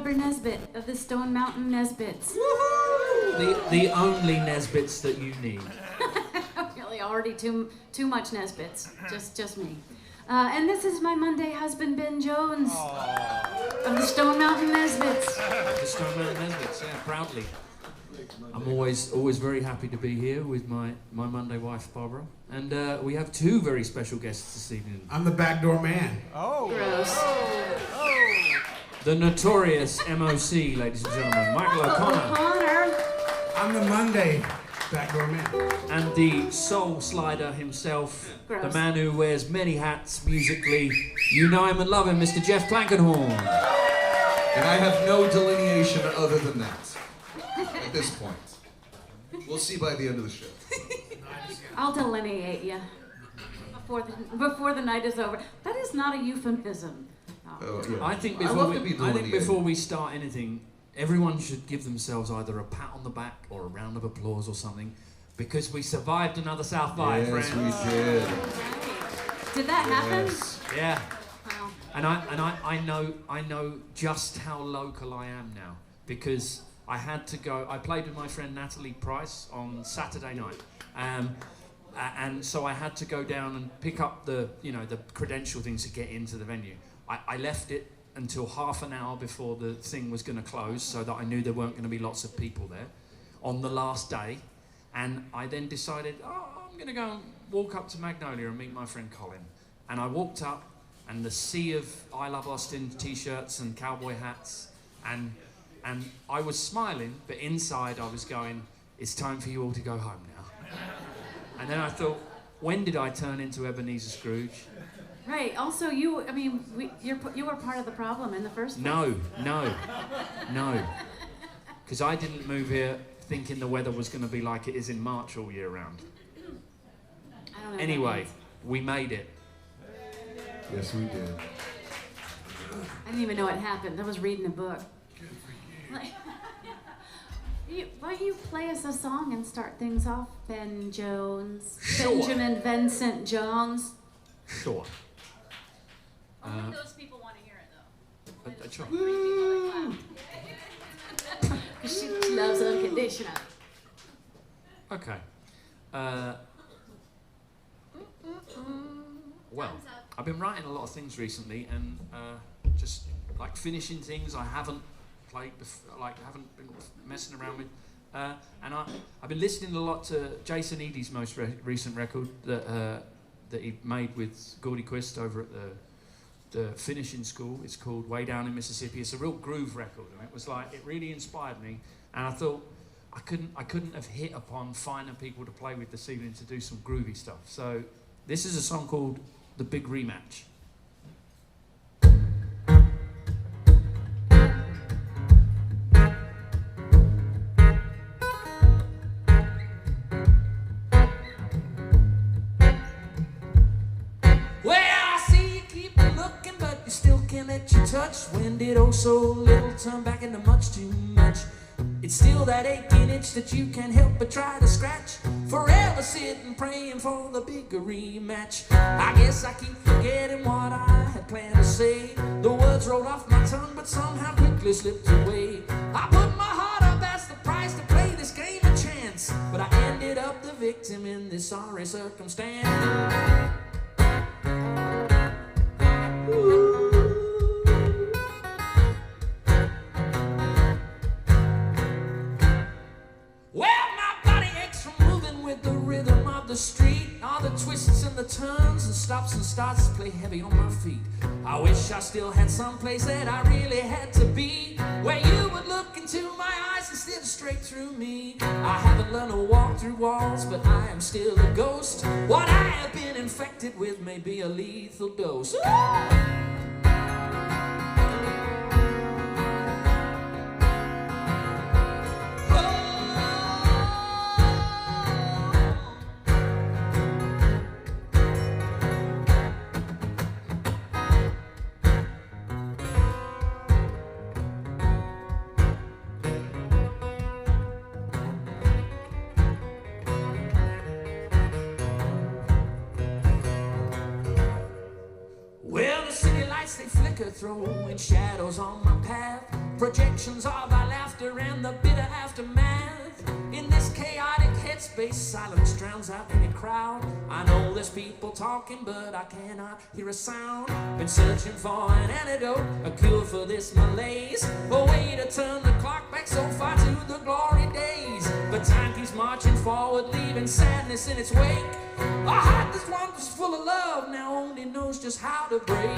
Barbara Nesbitt of the Stone Mountain Nesbitts. The only Nesbitts that you need. Really, already too much Nesbitts. Just me. And this is my Monday husband, Ben Jones, of the Stone Mountain Nesbitts. The Stone Mountain Nesbitts, yeah, proudly. I'm always very happy to be here with my Monday wife, Barbara. And we have two very special guests this evening. I'm the backdoor man. Oh. Gross. Oh. The notorious MOC, ladies and gentlemen, Michael O'Connor. I'm the Monday backdoor man. And the soul slider himself, Gross. the man who wears many hats musically. You know him and love him, Mr. Jeff Plankenhorn. And I have no delineation other than that at this point. We'll see by the end of the show. I'll delineate you before the night is over. That is not a euphemism. Oh, yeah. I think before we start anything, everyone should give themselves either a pat on the back or a round of applause or something, because we survived another South by, yes, friends. we did. Did that happen? Yes. Yeah. Wow. And I know just how local I am now, because I had to go. I played with my friend Natalie Price on Saturday night, and so I had to go down and pick up the credential things to get into the venue. I left it until half an hour before the thing was going to close, so that I knew there weren't going to be lots of people there on the last day. And I then decided, I'm going to go and walk up to Magnolia and meet my friend Colin. And I walked up, and the sea of I Love Austin t-shirts and cowboy hats, and I was smiling, but inside I was going, it's time for you all to go home now. And then I thought, when did I turn into Ebenezer Scrooge? Right. Also, you were part of the problem in the first place. No. Because I didn't move here thinking the weather was going to be like it is in March all year round. I don't know. Anyway, we made it. Yes, we did. I didn't even know it happened. I was reading a book. Why don't you play us a song and start things off, Ben Jones? Sure. Benjamin Vincent Jones. Sure. Only those people want to hear it, though. Sure. Because she loves unconditional. Okay. Well, I've been writing a lot of things recently, and just like finishing things I haven't played before, haven't been messing around with. And I've been listening a lot to Jason Eady's most recent record that he made with Gordy Quist over at the finishing school. It's called Way Down in Mississippi. It's a real groove record, and it really inspired me. And I thought I couldn't have hit upon finer people to play with this evening to do some groovy stuff. So this is a song called The Big Rematch. Let you touch. When did oh so little turn back into much too much? It's still that aching itch that you can't help but try to scratch. Forever sitting praying for the bigger rematch. I guess I keep forgetting what I had planned to say. The words rolled off my tongue but somehow quickly slipped away. I put my heart up as the price to play this game of chance, but I ended up the victim in this sorry circumstance. Ooh. Street, all the twists and the turns and stops and starts play heavy on my feet. I wish I still had some place that I really had to be, where you would look into my eyes instead of straight through me. I haven't learned to walk through walls, but I am still a ghost. What I have been infected with may be a lethal dose. Well, the lights, they flicker, throwing shadows on my path. Projections of our laughter and the bitter aftermath. In this chaotic headspace, silence drowns out any crowd. I know there's people talking, but I cannot hear a sound. Been searching for an antidote, a cure for this malaise, a way to turn the clock back so far to the glory days. But time keeps marching forward, leaving sadness in its wake. A heart that's once full of love now only knows just how to break.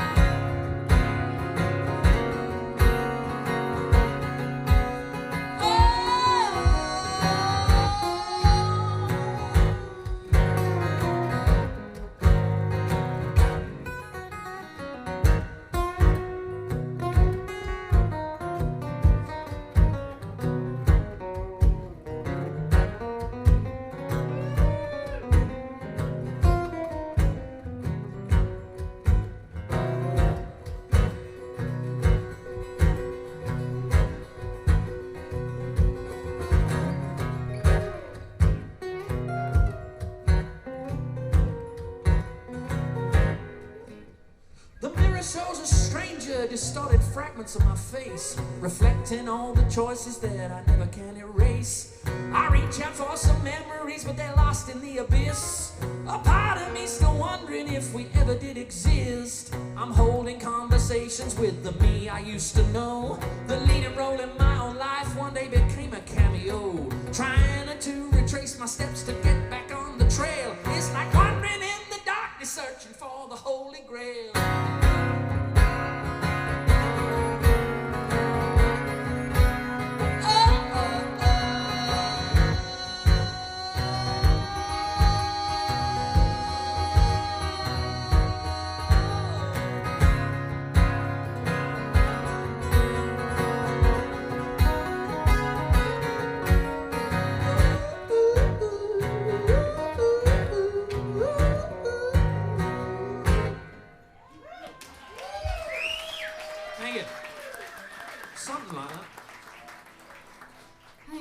Shows a stranger, distorted fragments of my face, reflecting all the choices that I never can erase. I reach out for some memories, but they're lost in the abyss. A part of me still wondering if we ever did exist. I'm holding conversations with the me I used to know. The leading role in my own life one day became a cameo. Trying to retrace my steps to get back on the trail. It's like wandering in the darkness, searching for the Holy Grail.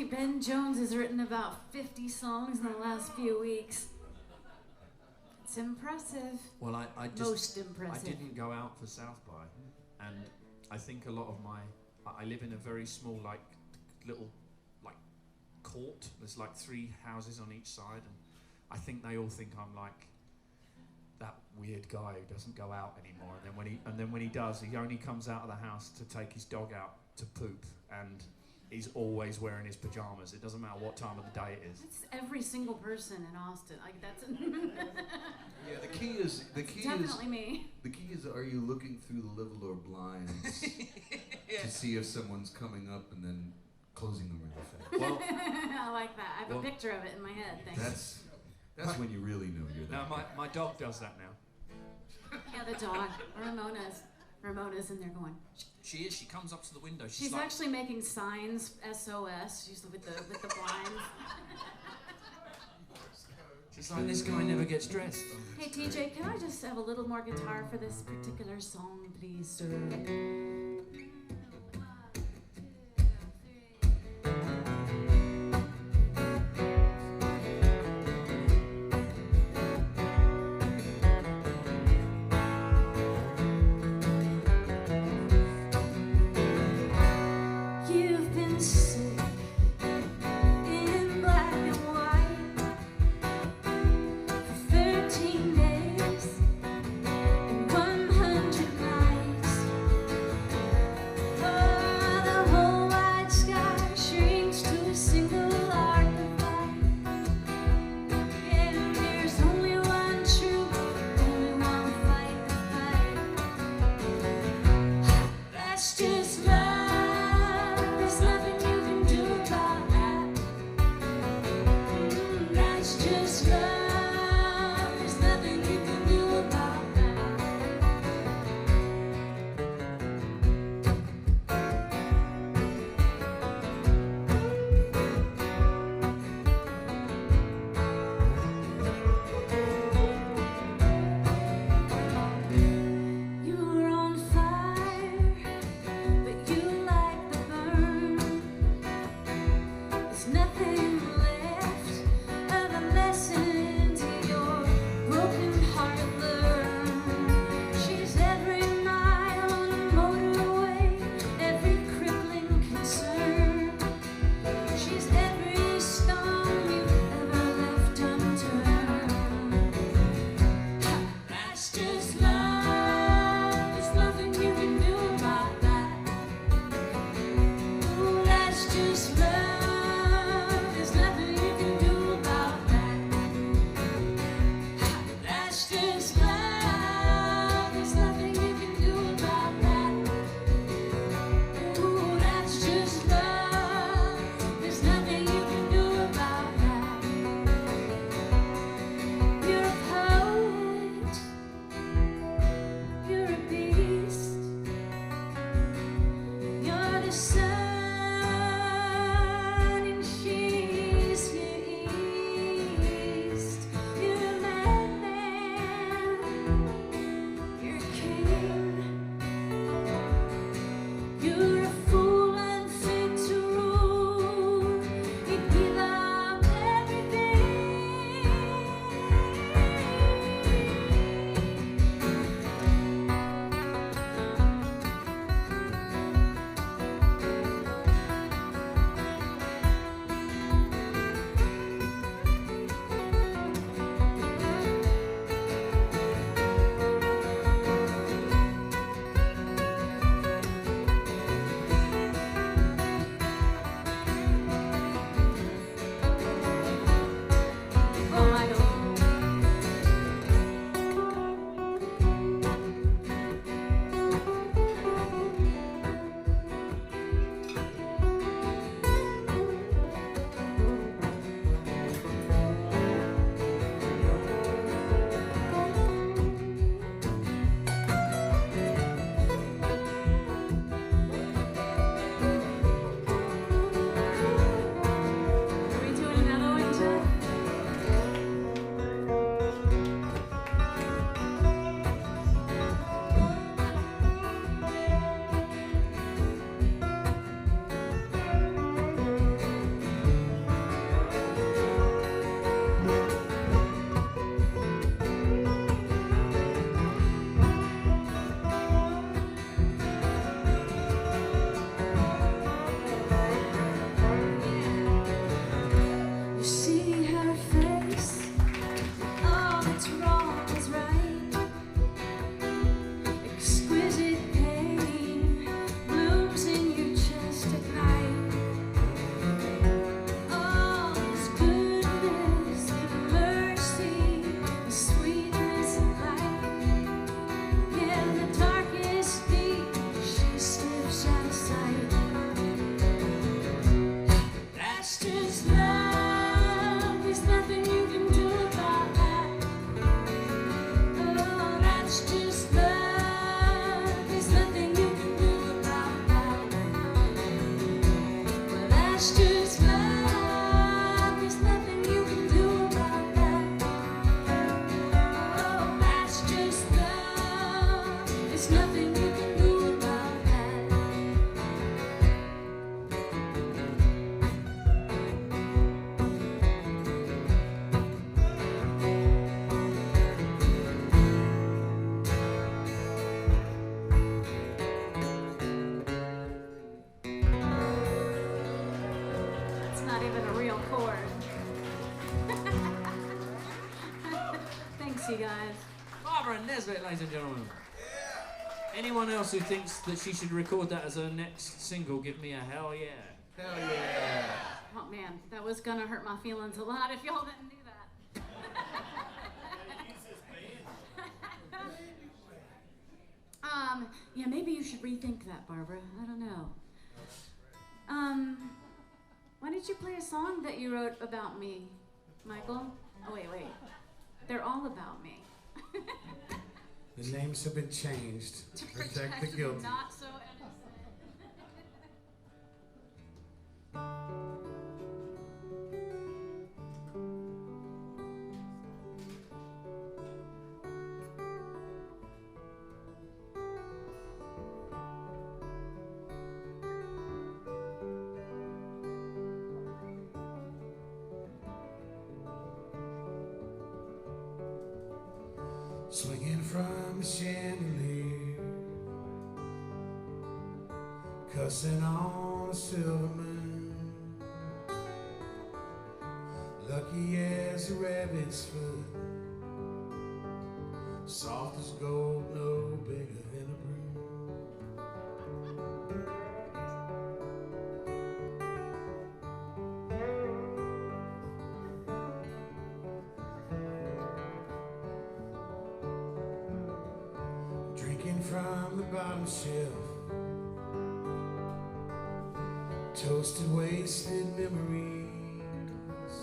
Ben Jones has written about 50 songs in the last few weeks. It's impressive. Well, I just... Most impressive. I didn't go out for South by, and I think a lot of my... I live in a very small, little, court. There's 3 houses on each side, and I think they all think I'm that weird guy who doesn't go out anymore. And then when he does, he only comes out of the house to take his dog out to poop, and he's always wearing his pajamas. It doesn't matter what time of the day it is. That's every single person in Austin. That's Yeah, the key is definitely me. The key is, are you looking through the liveloor blinds to see if someone's coming up and then closing them really fast? Well, I like that. I have a picture of it in my head. Thanks. That's when you really know you're there. No, my dog does that now. Yeah, the dog. Ramona's in there going. She is. She comes up to the window. She's actually making signs, SOS. She's with the blinds. She's like, this guy never gets dressed. Hey TJ, can I just have a little more guitar for this particular song, please, sir? there's nothing you can do about that. That's not even a real chord. Thanks, you guys. Barbara Nesbitt, ladies and gentlemen. Anyone else who thinks that she should record that as her next single, give me a hell yeah. Hell yeah. Oh man, that was gonna hurt my feelings a lot if y'all didn't do that. Yeah, maybe you should rethink that, Barbara. I don't know. Why did you play a song that you wrote about me, Michael? Oh, wait. They're all about me. The names have been changed to protect the guilty. Not so innocent. Swinging from a chandelier, cussing on a silver moon, lucky as a rabbit's foot, soft as gold, no bigger than a broom. Drinking from the bottom shelf, toasted, wasted memories,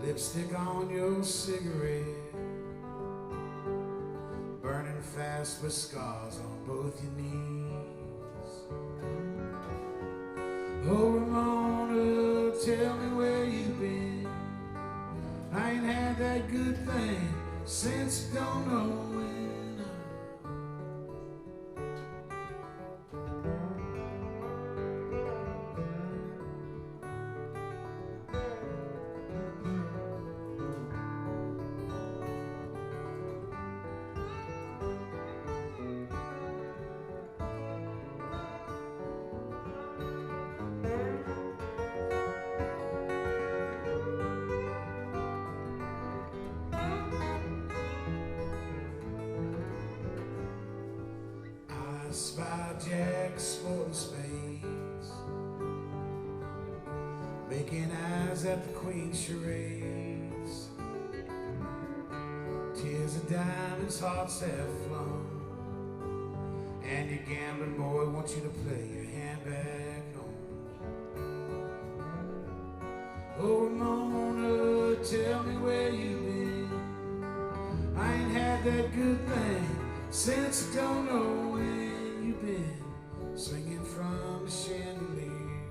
lipstick on your cigarette, burning fast with scars on both your knees. Oh, Ramona, tell me where you've been. I ain't had that good thing since don't know when. Spy jacks, sporting spades, making eyes at the queen's charades. Tears of diamonds, hearts have flown, and your gambling boy wants you to play your hand back home. Oh, Ramona, tell me where you've been. I ain't had that good thing since I don't know when. You've been swinging from a chandelier,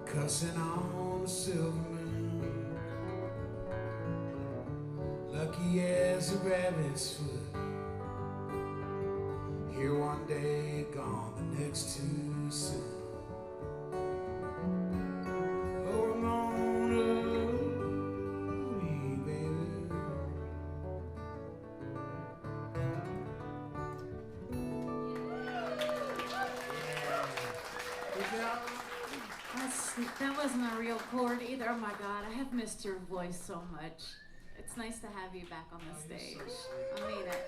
cussing on a silver moon, lucky as a rabbit's foot, here one day, gone the next too soon. Oh, Ramona, baby. That wasn't a real chord either. Oh my God, I have missed your voice so much. It's nice to have you back on the stage.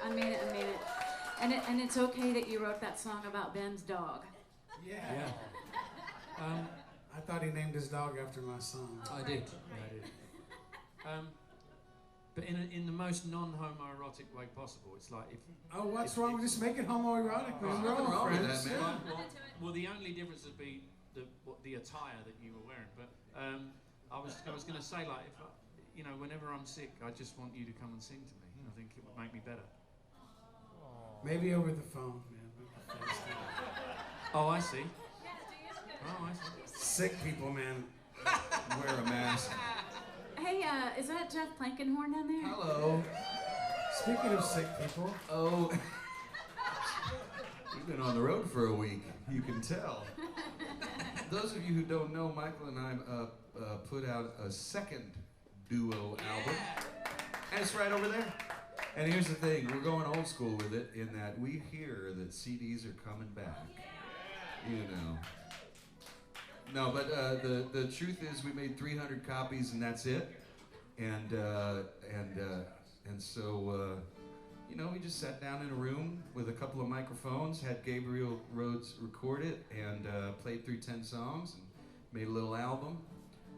I mean it. And it's okay that you wrote that song about Ben's dog. Yeah. I thought he named his dog after my son. I did. But in the most non-homoerotic way possible. It's like if. Oh, what's wrong with just making homoerotic? Man? We're all Nothing wrong with friends. that, man. Well, the only difference would be the attire that you were wearing. But I was going to say, like, if whenever I'm sick, I just want you to come and sing to me. I think it would make me better. Maybe over the phone, man. Oh, I see. Oh, I see. Sick people, man. Wear a mask. Hey, is that Jeff Plankenhorn down there? Hello. Speaking of sick people. Oh, we've been on the road for a week. You can tell. Those of you who don't know, Michael and I put out a second duo album, and it's right over there. And here's the thing: we're going old school with it in that we hear that CDs are coming back. You know. No, but the truth is, we made 300 copies, and that's it. And so, you know, we just sat down in a room with a couple of microphones, had Gabriel Rhodes record it, and played through 10 songs, and made a little album.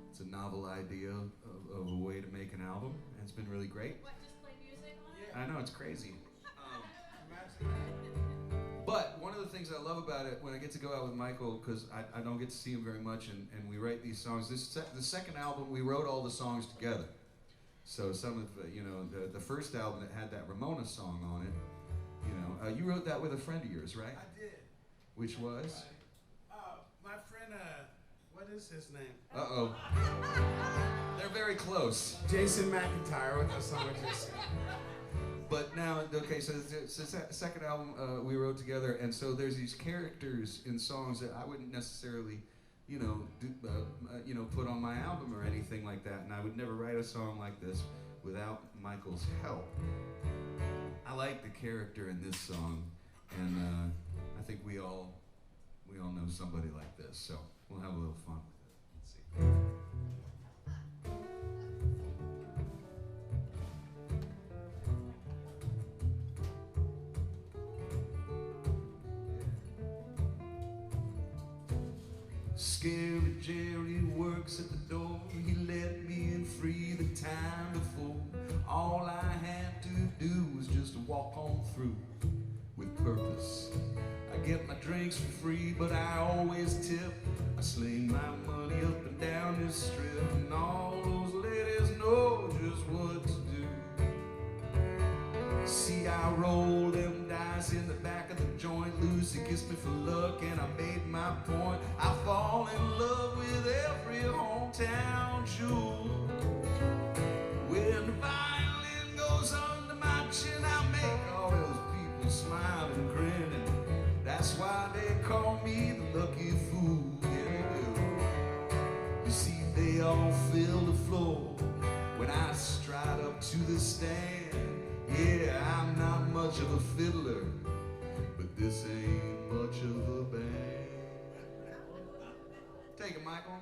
It's a novel idea of a way to make an album, and it's been really great. What, just play music on it? I know, it's crazy. But one of the things I love about it when I get to go out with Michael, because I don't get to see him very much, and we write these songs. The second album, we wrote all the songs together. So some of you know, the first album that had that Ramona song on it, you know, you wrote that with a friend of yours, right? I did. Which was? My friend, what is his name? Uh-oh. They're very close. Jason McIntyre with the song Jason. But now, okay, so the second album we wrote together, and so there's these characters in songs that I wouldn't necessarily, you know, put on my album or anything like that, and I would never write a song like this without Michael's help. I like the character in this song, and I think we all know somebody like this, so we'll have a little fun with it. Let's see. Scary Jerry works at the door. He let me in free the time before. All I had to do was just walk on through with purpose. I get my drinks for free, but I always tip. I sling my money up and down this strip, and all those ladies know just what to do. See, I roll them dice in the back of the joint. Lucy kissed me for luck, and I made my point. I fall in love with every hometown jewel. When the violin goes under my chin, I make all those people smile and grin, and that's why they call me the lucky fool. Yeah, they do. You see, they all fill the floor when I stride up to the stand. Yeah, I'm not much of a fiddler, but this ain't much of a band. Take it, Michael.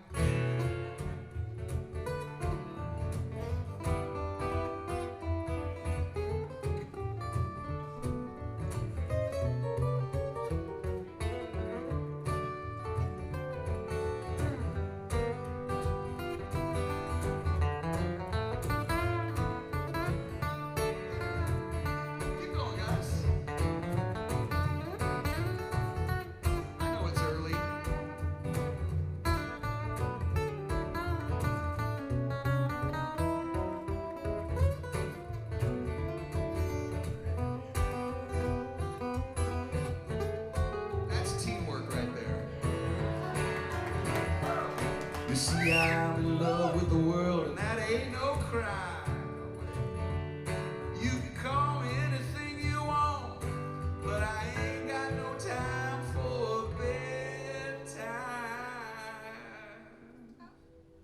See, I'm in love with the world, and that ain't no crime. You can call me anything you want, but I ain't got no time for bedtime.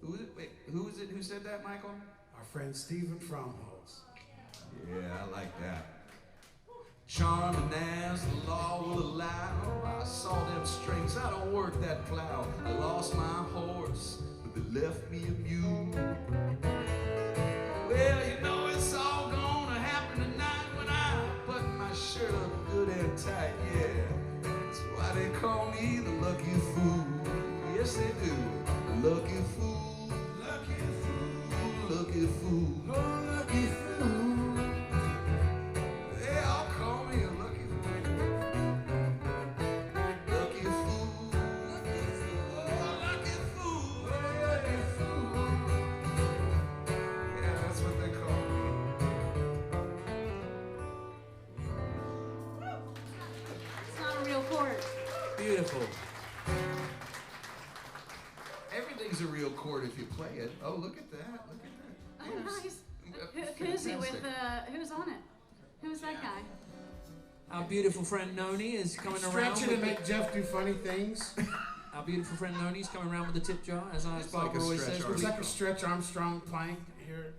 Who is it? Wait, who is it who said that, Michael? Our friend Stephen Fromholz. Yeah, I like that. Charming as the law will allow, I saw them strings, I don't work that plow. I lost my horse, but they left me a mule. Well, you know it's all gonna happen tonight when I button my shirt up good and tight, yeah. That's why they call me the lucky fool. Yes, they do. Lucky fool, lucky fool, lucky fool, oh, lucky fool. Beautiful. Everything's a real chord if you play it. Oh, look at that! Look at that. Oh, nice. Who's he with? Who's on it? Who's that guy? Our beautiful friend Noni is coming around. Stretch it and make Jeff do funny things. Our beautiful friend Noni's coming around with the tip jar, as Barbara always says. It's like a Stretch Armstrong plank here.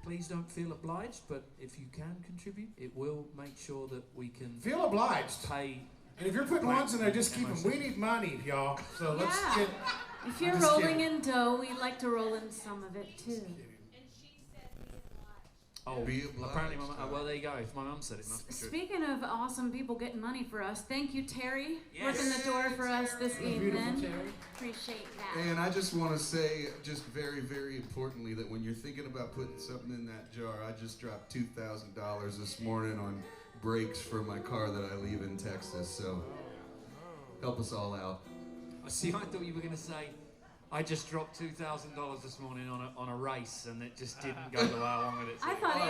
Please don't feel obliged, but if you can contribute, it will make sure that we can feel obliged. Pay. And if you're putting ones in there, just keep them. We need money, y'all. So let's get. If you're rolling in dough, we'd like to roll in some of it too. Oh, apparently, well, there you go. If my mum said it, must be true. Speaking of awesome people getting money for us, thank you, Terry, working the door for us this evening. Appreciate that. And I just want to say, just very, very importantly, that when you're thinking about putting something in that jar, I just dropped $2,000 this morning on brakes for my car that I leave in Texas. So help us all out. See, I thought you were going to say, I just dropped $2,000 this morning on a race, and it just didn't go the way I wanted it to. I thought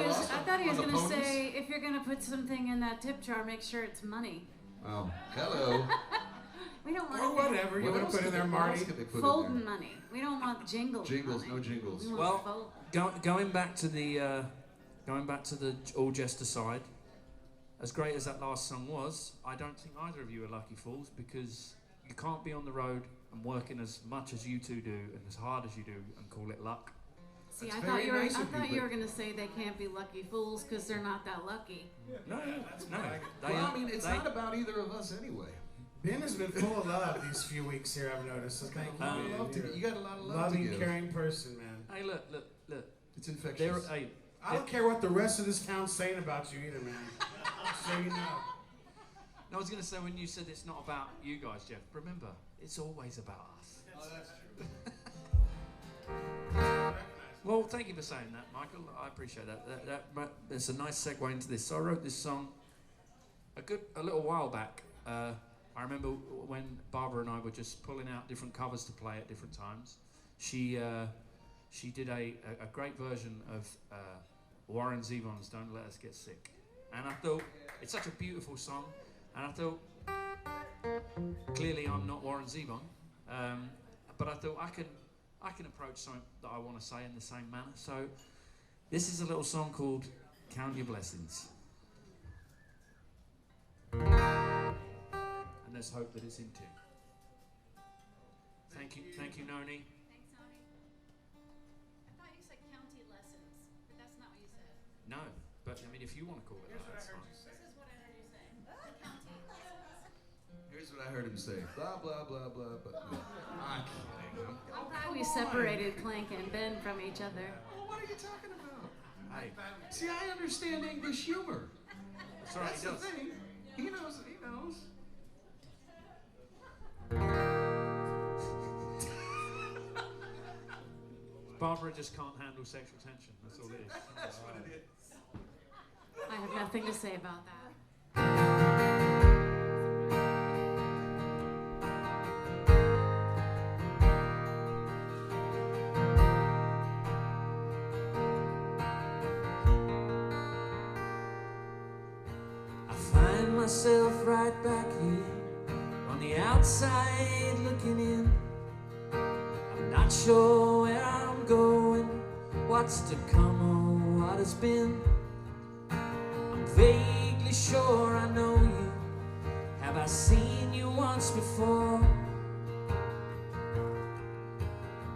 he was going to say, if you're going to put something in that tip jar, make sure it's money. Oh, hello. We don't want. Or whatever you want to put in there, Marty. Folding money. We don't want jingles. Jingles, money. no jingles. We well, going back to the all jest aside, as great as that last song was, I don't think either of you are lucky fools, because you can't be on the road and working as much as you two do and as hard as you do and call it luck. See, I thought you were going to say they can't be lucky fools because they're not that lucky. No. Well, I mean, it's not about either of us anyway. Ben has been full of love these few weeks here, I've noticed. So thank you. You got a lot of love loving, to give. caring person, man. Hey, look. It's infectious. I don't care what the rest of this town's saying about you either, man. So you know. I was going to say, when you said it's not about you guys, Jeff, remember, it's always about us. Oh, that's true. Well, thank you for saying that, Michael. I appreciate that. It's a nice segue into this. So I wrote this song a little while back. I remember when Barbara and I were just pulling out different covers to play at different times. She did a great version of Warren Zevon's "Don't Let Us Get Sick," and I thought it's such a beautiful song. And I thought, clearly I'm not Warren Zevon, but I thought I can approach something that I want to say in the same manner. So this is a little song called "Count Your Blessings," and let's hope that it's in tune. Thank you, Noni. Thanks, Noni. I thought you said county lessons, but that's not what you said. No, but I mean, if you want to call it that, that's fine. This is what I heard you say. County lessons. Here's what I heard him say. Blah, blah, blah, blah, blah. I'm kidding. I'm glad we separated Plank and Ben from each other. Oh, what are you talking about? Hey, See, I understand English humor. that's all right. That's He the does. thing. He knows. Barbara just can't handle sexual tension. That's all it is. That's what it is. I have nothing to say about that. I find myself right back here on the outside looking in. I'm not sure where I'm going, what's to come or what has been. I'm vaguely sure I know you. Have I seen you once before?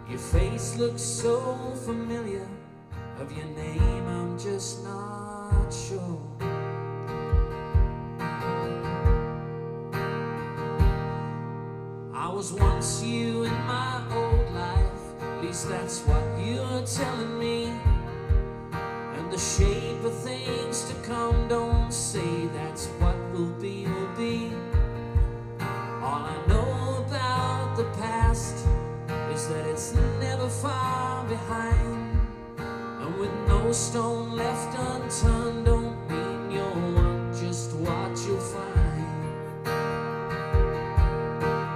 Your face looks so familiar. Of your name I'm just not sure. I was once you in my old life, at least that's what you're telling me. And the shape of things to come don't say that's what will be, will be. All I know about the past is that it's never far behind. And with no stone left unturned don't mean you'll want just what you'll find.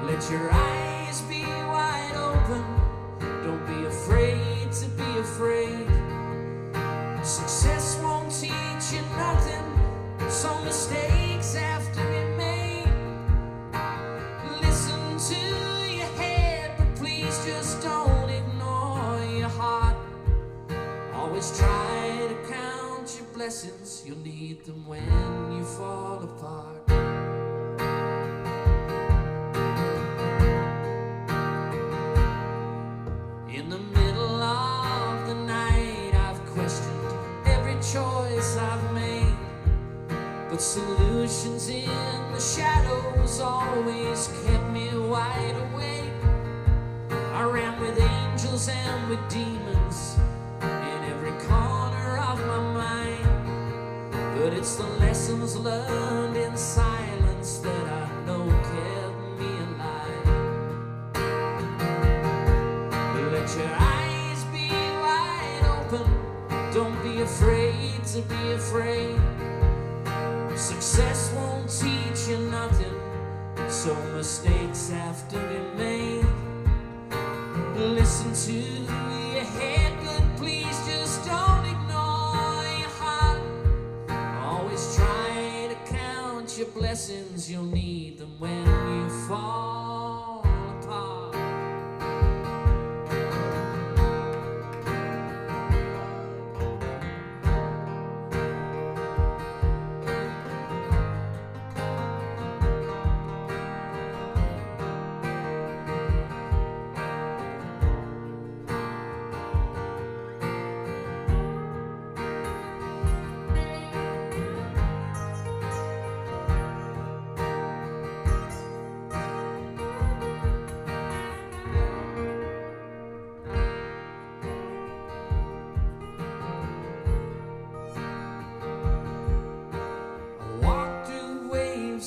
Let your eyes be wide open. Don't be afraid to be afraid. Success won't teach you nothing. Some mistakes have to be made. Listen to your head, but please just don't ignore your heart. Always try to count blessings, you'll need them when you fall apart. In the middle of the night, I've questioned every choice I've made, but solutions in the shadows always kept me wide awake. I ran with angels and with demons in every corner of my mind, but it's the lessons learned in silence that I know kept me alive. Let your eyes be wide open, don't be afraid to be afraid. Success won't teach you nothing, so mistakes have to be made. Listen to your head, but please just don't ignore your heart. Always try to count your blessings, you'll need them when you fall apart.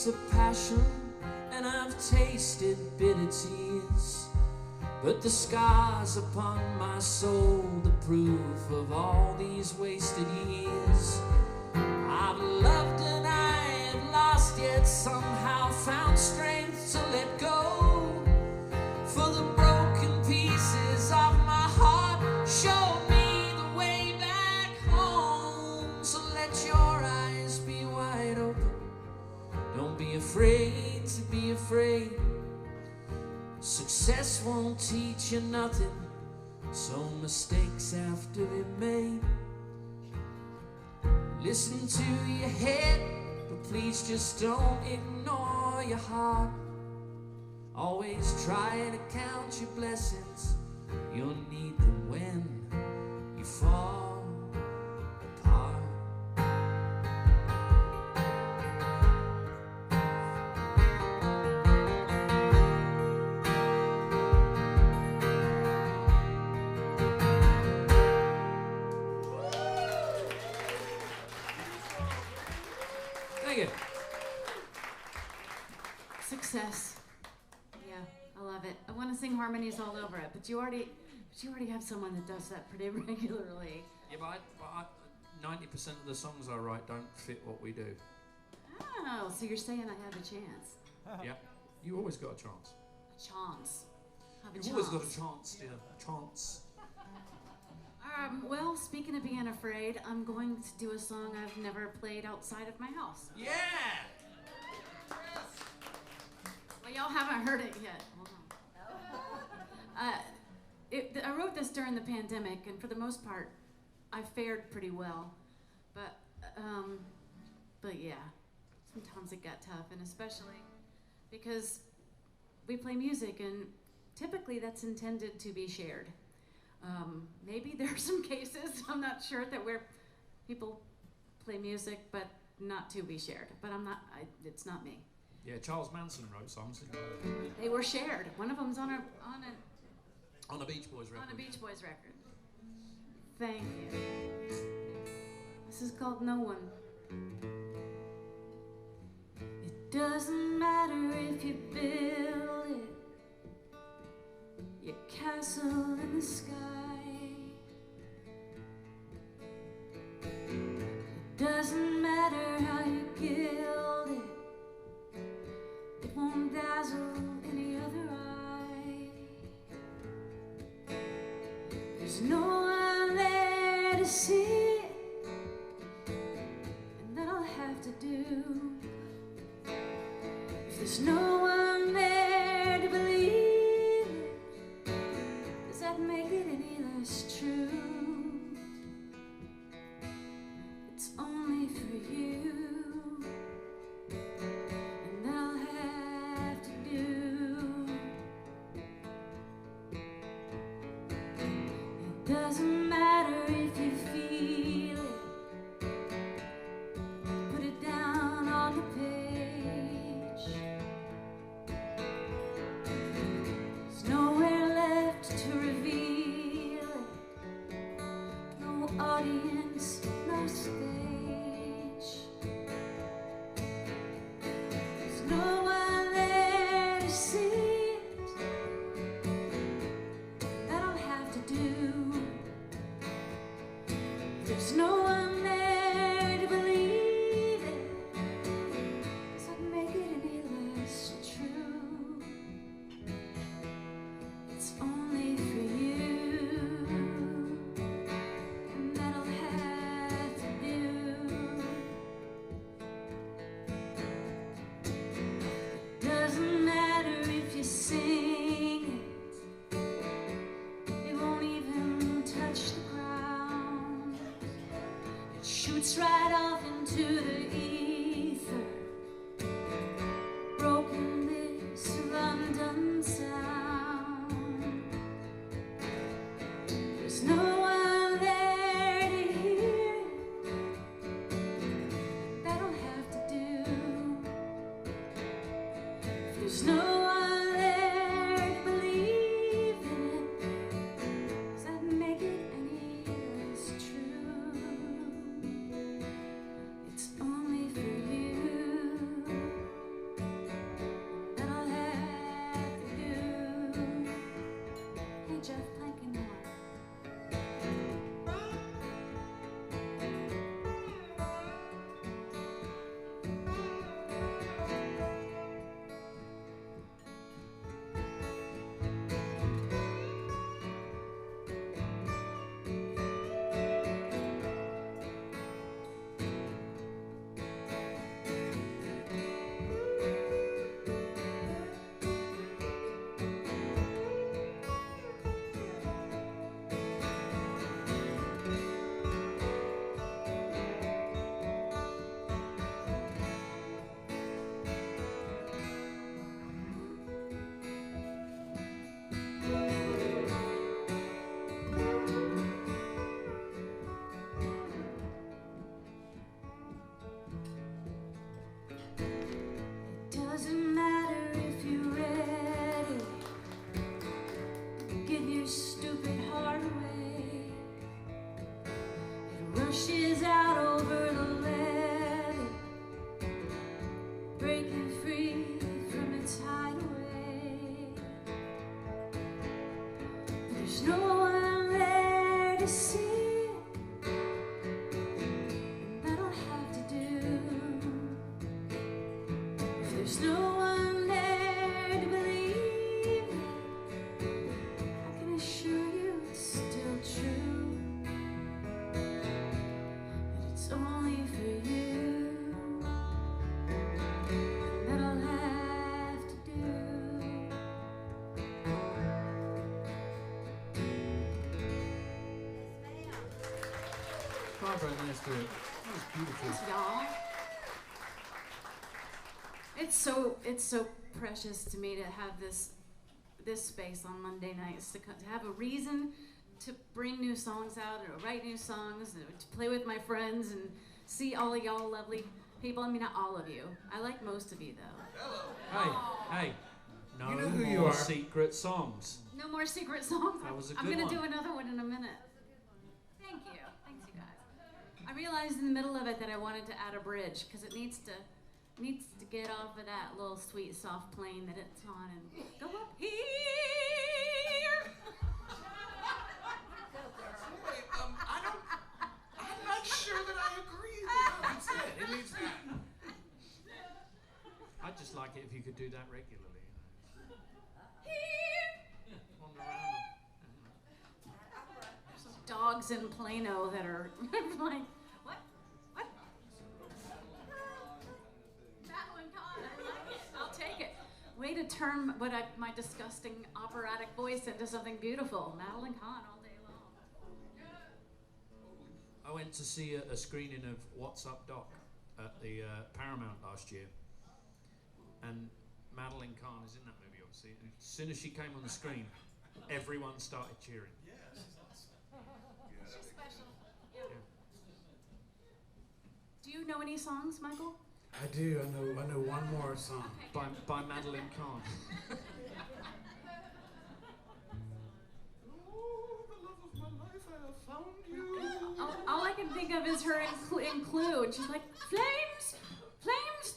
Of passion, and I've tasted bitter tears, but the scars upon my soul, the proof of all these wasted years. I've loved and I've lost, yet somehow found strength to let go. For the broken pieces of my heart showed me the way back home. So let your eyes be wide open, don't be afraid to be afraid. Success won't teach you nothing, so mistakes have to be made. Listen to your head, but please just don't ignore your heart. Always try to count your blessings, you'll need them when you fall apart. Success. Yeah, I love it. I want to sing harmonies all over it, but you already have someone that does that pretty regularly. Yeah, but 90% of the songs I write don't fit what we do. Oh, so you're saying I have a chance? Yeah, you always got a chance. A chance. Have a You've chance. always got a chance, dear. A chance. Well, speaking of being afraid, I'm going to do a song I've never played outside of my house. Yeah! Well, y'all haven't heard it yet. Hold on. I wrote this during the pandemic, and for the most part, I fared pretty well. But yeah, sometimes it got tough, and especially because we play music, and typically that's intended to be shared. Maybe there are some cases, I'm not sure, that where people play music, but not to be shared. But it's not me. Yeah, Charles Manson wrote songs. They were shared. One of them's on a Beach Boys record. On a Beach Boys record. Thank you. This is called No One. It doesn't matter if you build it, your castle in the sky. It doesn't matter how you gild it, it won't dazzle any other eye. There's no one there to see it, and that I'll have to do. If there's no one there to believe it, does that make it any less true? It's only off into the ether, broken this London sound. There's no one there to hear. That'll have to do. If there's no one there to believe in it, does that make it any less true? It's only for you that I'll have to do. Hey Jeff Plankenhorn. Doesn't matter if you're ready, give your stupid heart away. It rushes out over the levee, breaking free from its hideaway. There's no one there to see it, and that'll have to do. There's no one there to believe it. I can assure you it's still true, that it's only for you that I'll have to do. Barbara and Nesbitt. That was beautiful. Thanks, y'all. It's so precious to me to have this space on Monday nights, to have a reason to bring new songs out, or write new songs, and to play with my friends and see all of y'all lovely people. I mean, not all of you. I like most of you though. Hey, no You know who you more are. secret songs. No more secret songs. That was a I'm good gonna one. do another one in a minute. Thank you. Thanks, you guys. I realized in the middle of it that I wanted to add a bridge because it needs to get off of that little sweet soft plane that it's on and go up here. Wait, I'm not sure that I agree with that. It's it. It needs that. I'd just like it if you could do that regularly. Here. Wander around. Some dogs in Plano that are like, what? What? Madeline Kahn, I like it. I'll take it. Way to turn my disgusting operatic voice into something beautiful. Madeline Kahn all day long. I went to see a screening of What's Up Doc at the Paramount last year, and Madeline Kahn is in that movie, obviously. And as soon as she came on the screen, everyone started cheering. She's special. Yeah. Do you know any songs, Michael? I do. I know one more song. By Madeline Kahn. Oh, the love of my life, I have found you. All I can think of is her in Clue, and she's like, flames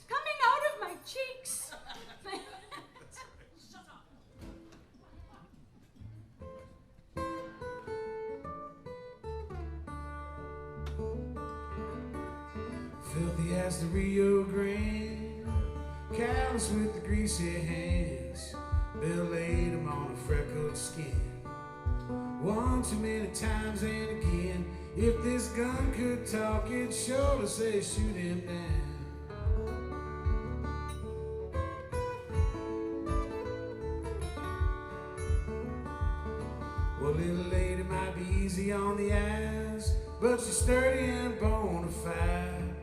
coming out of my cheeks. Shut up. Filthy as the Rio Grande, callous with the greasy hands. Bill laid him on a freckled skin. One too many times and again. If this gun could talk, it'd surely say shoot him down. Well, little lady might be easy on the eyes, but she's sturdy and bona fide.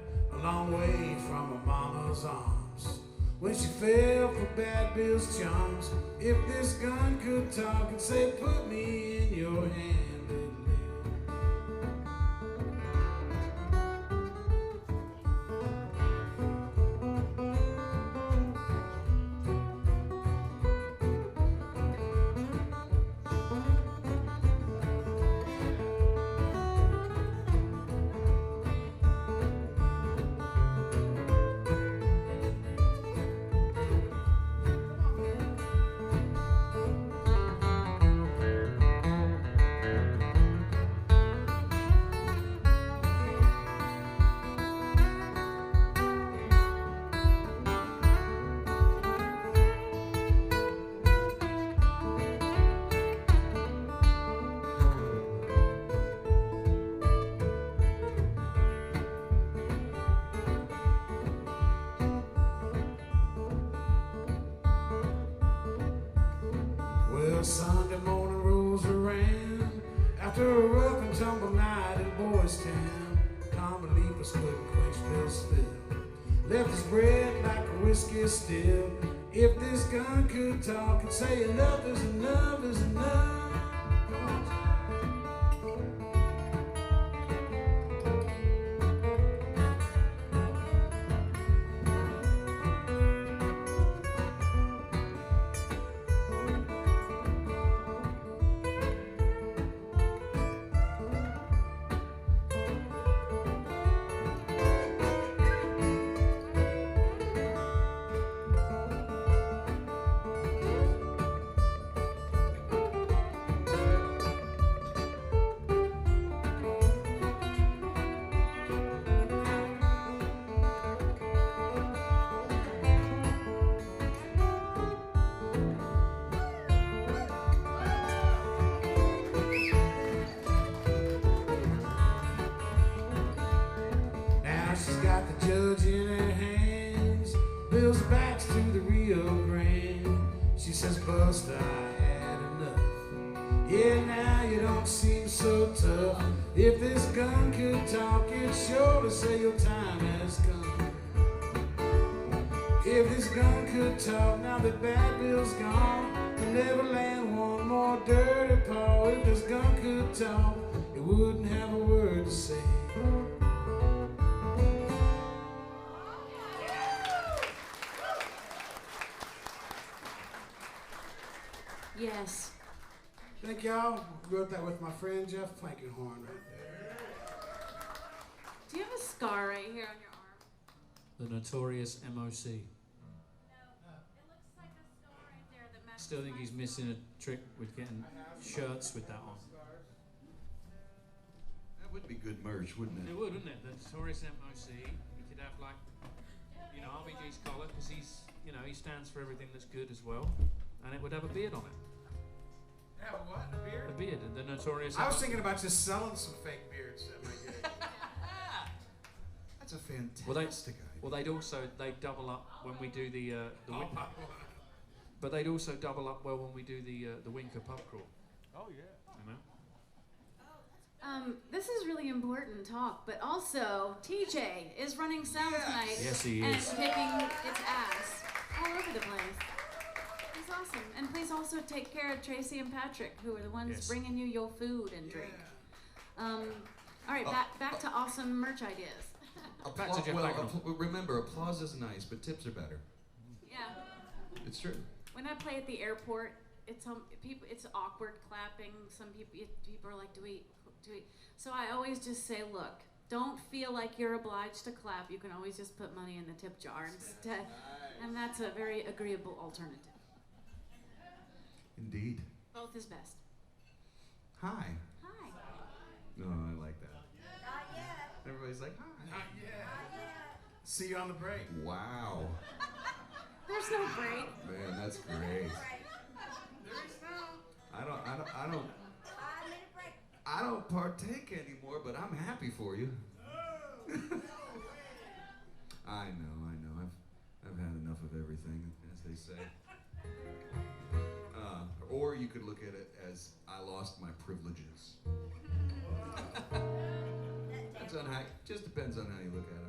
mama's arms when she fell for Bad Bill's charms. If this gun could talk and say, put me in your hand, little lady. Well, Sunday morning rolls around after a rough and tumble night in Boys Town. Common leapers couldn't quench Bill's spill, left his bread like a whiskey still. If this gun could talk and say enough is enough is enough. She's got the judge in her hands, Bill's back's to the Rio Grande. She says, Buster, I had enough. Yeah, now you don't seem so tough. If this gun could talk, it'd sure to say your time has come. If this gun could talk, now that Bad Bill's gone, we'll never land one more dirty paw. If this gun could talk, it wouldn't have a word to say. Yes. Thank y'all. Wrote that with my friend Jeff Plankenhorn right there. Do you have a scar right here on your arm? The notorious MOC. No. It looks like a scar right there that matches. Still think he's missing a trick with getting shirts with that on. That would be good merch, wouldn't it? It would, wouldn't it? The notorious MOC. You could have like, RBG's collar because he's, he stands for everything that's good as well, and it would have a beard on it. Have a what? A beard? A beard, the notorious. I was thinking about just selling some fake beards that might get it. That's a fantastic idea. Well, they'd double up when we do the but they'd also double up well when we do the Winker pub crawl. Oh yeah. This is really important talk, but also TJ is running sound tonight. Yes, he and is. kicking its ass all over the place. He's awesome. And please also take care of Tracy and Patrick, who are the ones bringing you your food and drink. All right, back to awesome merch ideas. Remember, applause is nice, but tips are better. Yeah. It's true. When I play at the airport, it's awkward clapping. Some people are like, do we? So I always just say, look, don't feel like you're obliged to clap. You can always just put money in the tip jar instead, and that's a very agreeable alternative. Indeed. Both is best. Hi. Hi. No, I like that. Not yet. Everybody's like, hi. Not yet. See you on the break. Wow. There's no break. Man, that's great. I don't partake anymore, but I'm happy for you. I know. I've had enough of everything, as they say. Or you could look at it as I lost my privileges. Just depends on how you look at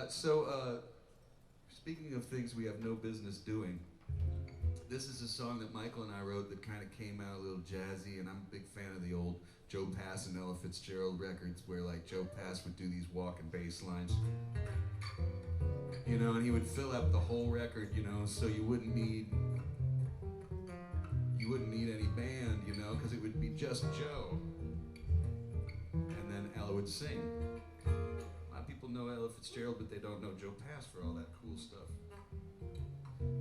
it. Speaking of things we have no business doing, this is a song that Michael and I wrote that kind of came out a little jazzy, and I'm a big fan of the old Joe Pass and Ella Fitzgerald records where like Joe Pass would do these walking bass lines. You know, and he would fill up the whole record, you know, so you wouldn't need any band, you know, because it would be just Joe. And then Ella would sing. A lot of people know Ella Fitzgerald, but they don't know Joe Pass for all that cool stuff.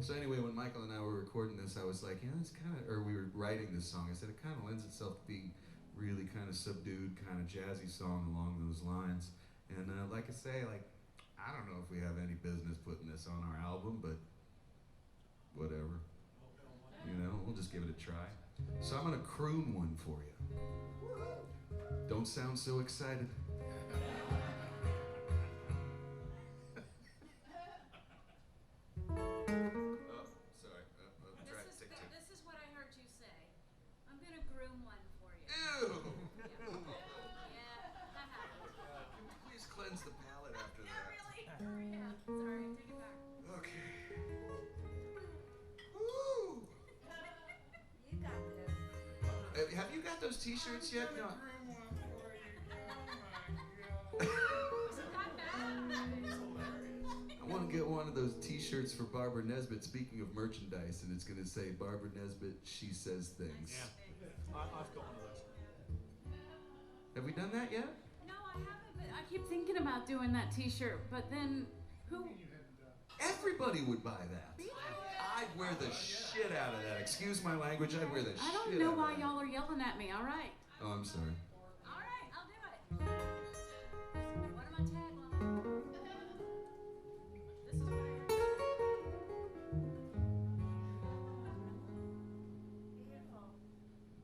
So anyway, when Michael and I were recording this, I was like, yeah, it's kind of, or we were writing this song, I said it kind of lends itself to being really kind of subdued, kind of jazzy song along those lines. And like I say, like, I don't know if we have any business putting this on our album, but whatever. You know, we'll just give it a try. So I'm gonna croon one for you. Don't sound so excited. Oh, sorry. Try to take two. This is what I heard you say. I'm gonna groom one for you. Ew! Yeah, that happened. Can we please cleanse the palate after Not that? really. Yeah, sorry, take it back. Okay. Woo! You got this. Have you got those t-shirts yet? No. Isn't that bad? I want to get one of those t-shirts for Barbara Nesbitt, speaking of merchandise, and it's going to say, Barbara Nesbitt, she says things. Yeah. I've got one of those. Have we done that yet? No, I haven't, but I keep thinking about doing that t-shirt, but then who? Everybody would buy that. I'd wear the shit out of that. Excuse my language, I'd wear the shit I out don't of know why that. y'all are yelling at me, all right? Oh, I'm sorry. All right, I'll do it. What am I taglines? This is what I heard.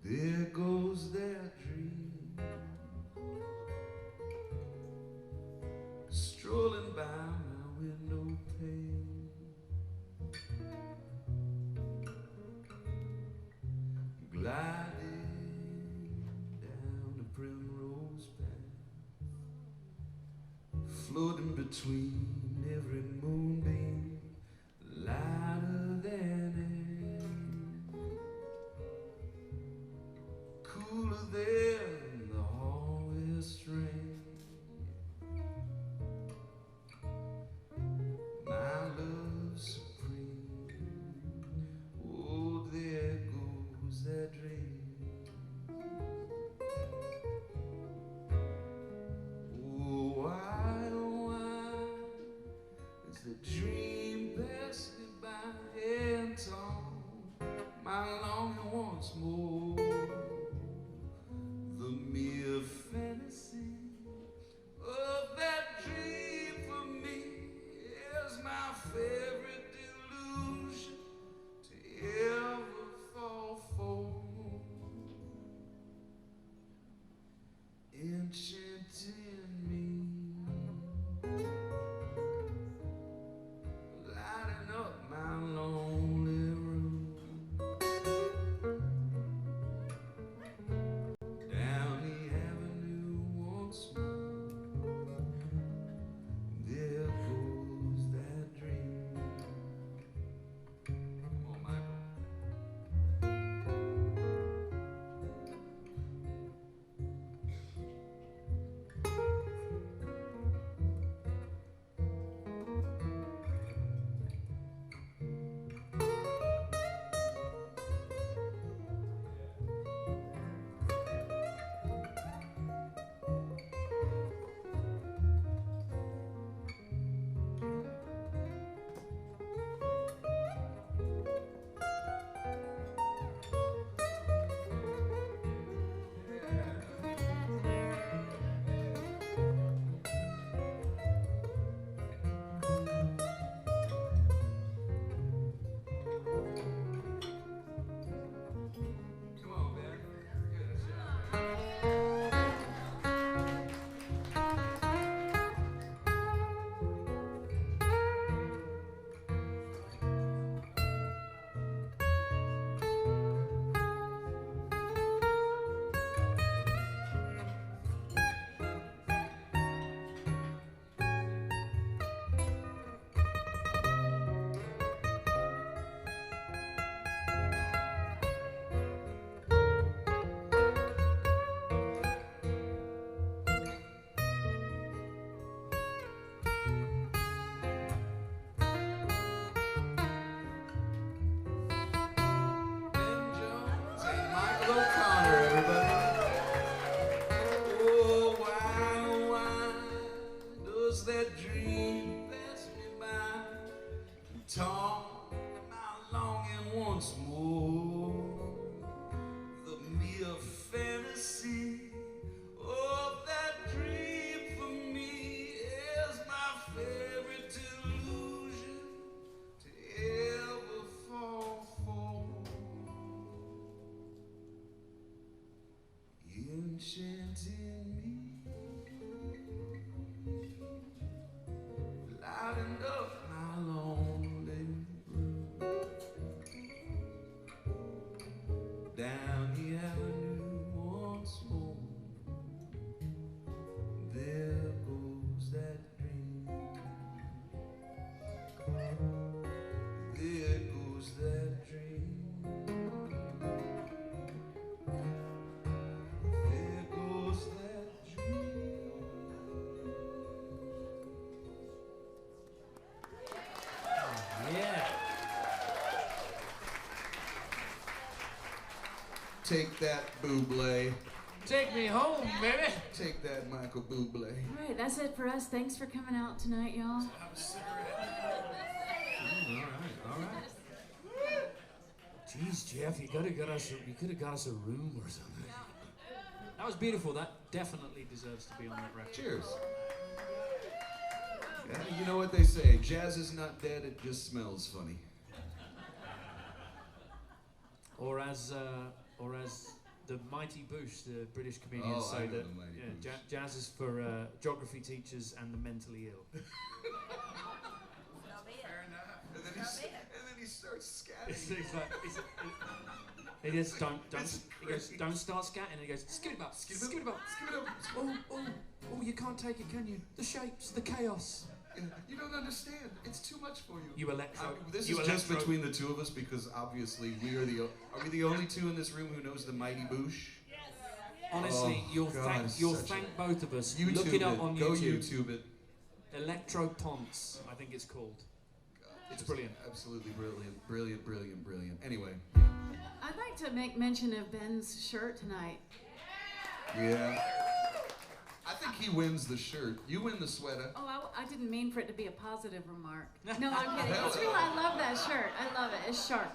There goes that dream, strolling by my window pane, gliding down the primrose path, floating between every moonbeam, lighter than air, cooler than the harvest rain. My love supreme, oh, there goes that dream. Oh, why is the dream passing by? dream passed me by, and torn my longing once more. The mere fantasy of that dream for me is my favorite illusion to ever fall for. Enchanting me, lighting up my lonely room. Down the avenue once more, there goes that dream. There goes that dream. There goes that dream. Yeah. Take that, Bublé. Take me home, baby. Take that, Michael Bublé. All right, that's it for us. Thanks for coming out tonight, y'all. Have a cigarette. All right. Jeez, Jeff, you could have got us a room or something. That was beautiful. That definitely deserves to be on that record. Cheers. Yeah, you know what they say, jazz is not dead, it just smells funny. Or as the Mighty Boosh, the British comedians Oh, I say know that the Mighty Boosh. jazz is for geography teachers and the mentally ill. So be it. Fair enough. And then he starts scatting. He just don't It's he goes, crazy. don't start scatting. He goes skid it up, skid it up. Oh, you can't take it, can you? The shapes, the chaos. You don't understand. It's too much for you. You electro. This you is just electro- between the two of us because obviously are we the only two in this room who knows the Mighty Boosh? Honestly, Oh, you'll God, thank such both of us. YouTube Look it up on Go YouTube. YouTube it. Electro Ponce, I think it's called. It's brilliant. Absolutely brilliant. Anyway, I'd like to make mention of Ben's shirt tonight. yeah. I think he wins the shirt. You win the sweater. Oh, I didn't mean for it to be a positive remark. No, I'm kidding. It's real. I love that shirt. I love it. It's sharp.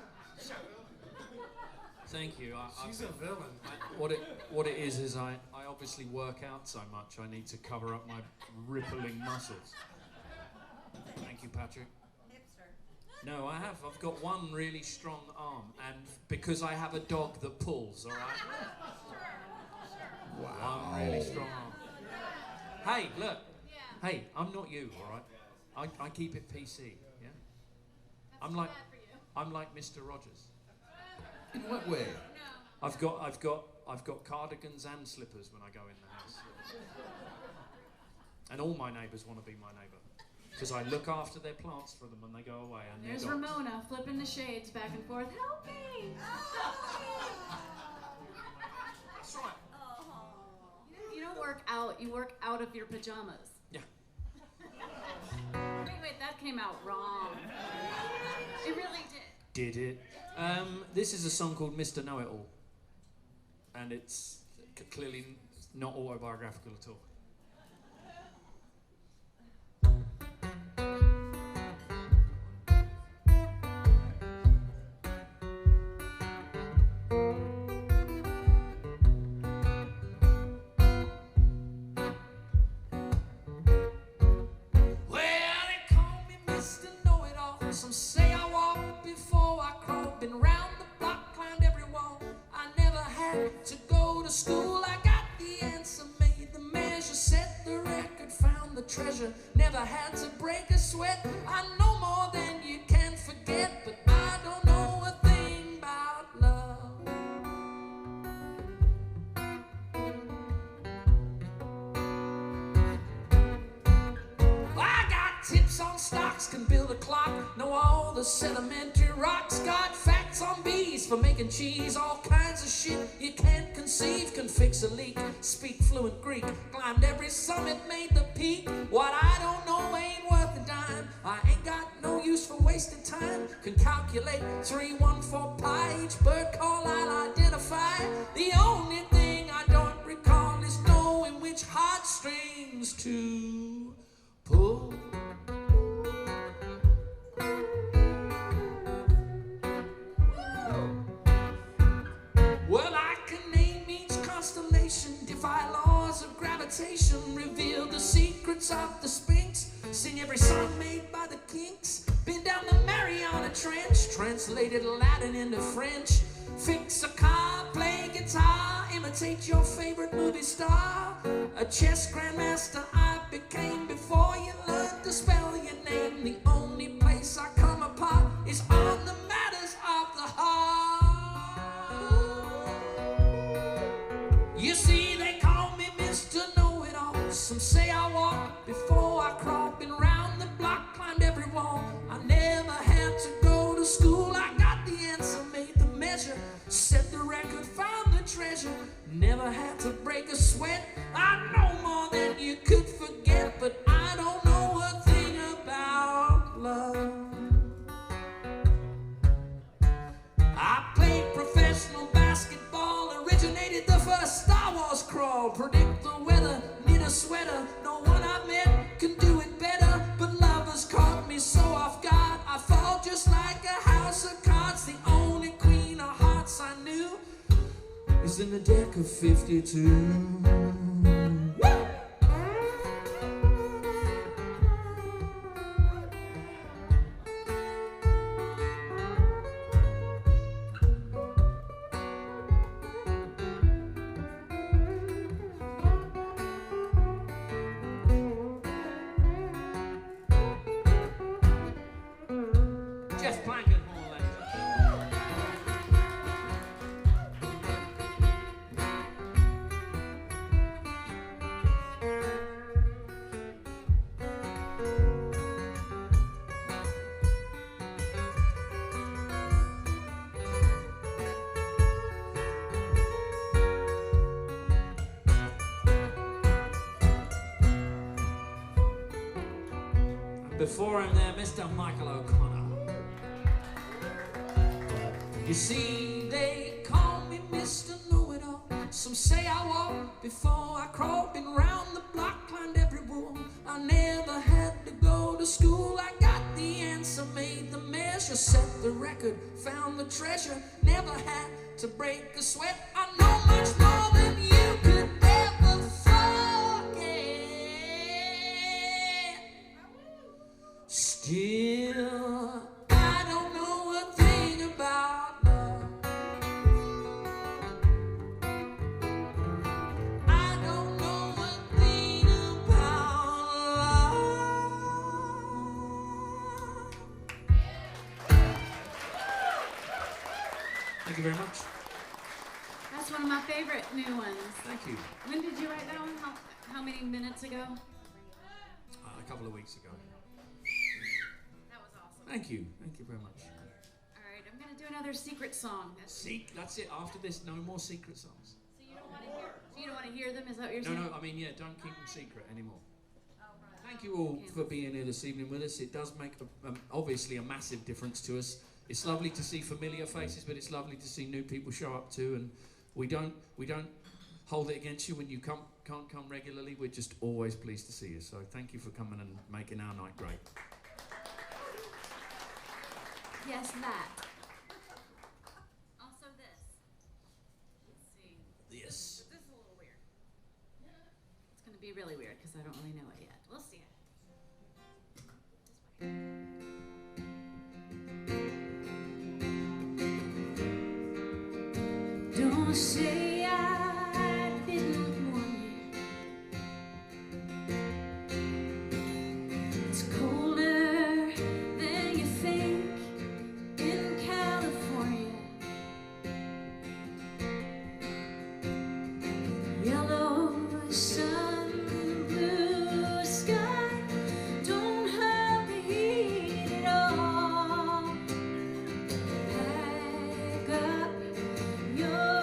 Thank you. She's a villain. What it is I obviously work out so much. I need to cover up my rippling muscles. Thank you, Patrick. Hipster. No, I have. I've got one really strong arm, and because I have a dog that pulls, all right? Wow. One really strong arm. Hey, look. Hey, I'm not you, all right? I keep it PC, yeah? I'm like Mr. Rogers. In what way? I've got cardigans and slippers when I go in the house. And all my neighbours want to be my neighbour. Because I look after their plants for them when they go away. And There's their dogs. Ramona flipping the shades back and forth. Help me! That's right. You don't work out. You work out of your pajamas. Yeah. Wait, that came out wrong. It really did. Did it? This is a song called Mr. Know-It-All. And it's clearly not autobiographical at all. Some say I walked before I crawled, been round the block, climbed every wall. I never had to go to school. I got the answer, made the measure, set the record, found the treasure. Never had to break a sweat. I know more than you can forget, but I don't know a thing about love. I got tips on stocks, can build a clock, know all the sedimentary rocks, got facts on bees for making cheese, all kinds of shit you can't conceive, can fix a leak, speak fluent Greek, climbed every summit, made the peak. What I don't know ain't worth a dime, I ain't got no use for wasted time, can calculate 314 pi, each bird call I'll identify. The only thing I don't recall is knowing which heartstrings to pull. roots of the Sphinx. Sing every song made by the Kinks. Been down the Mariana Trench, translated Latin into French. Fix a car, play guitar, imitate your favorite movie star. A chess grandmaster I became before you learned to spell your name. The only place I come apart is on the matters of the heart. You see, they call me Mr. Know-It-All. Some say I walk before I crawl. Been round the block, climbed every wall. I never had to go to school. I got the answer, made the measure, set the record, found the treasure. Never had to break a sweat. I know more than you could forget, but I don't know a thing about love. I played professional basketball, originated the first Star Wars crawl, predict the weather, knit a sweater. No one I've met can do it better, but love has caught me so off guard. I fall just like a house of cards. The only queen of hearts I knew is in the deck of 52. Jeff Plankenhorn, ladies and before him there, Mr. Michael O'Connor. You see, they call me Mr. Know-It-All. Some say I walk before I crawl. Been round the block, climbed every wall. I never had to go to school. I got the answer, made the measure, set the record, found the treasure. Never had to break a sweat. I know much more than you could ever forget. Still, I don't know a thing about love. I don't know a thing about love. Thank you very much. That's one of my favorite new ones. Thank you. When did you write that one? How many minutes ago? A couple of weeks ago. That was awesome. Thank you. Thank you very much. All right, I'm gonna do another secret song. That's it. After this, no more secret songs. So you don't want to hear? So you don't want to hear them? Is that what you're No, saying? no. I mean, yeah. Don't keep them secret anymore. Oh, right. Thank you all for being here this evening with us. It does make obviously a massive difference to us. It's lovely to see familiar faces, but it's lovely to see new people show up too. And we don't hold it against you when you can't come regularly. We're just always pleased to see you. So thank you for coming and making our night great. Yes, that. Also this. Let's see. Yes. This is a little weird. It's gonna be really weird because I don't really know it yet. We'll see it. This way. Don't say I didn't warn you. It's colder than you think in California. Yellow sun, blue sky, don't have the heat at all. Pack up your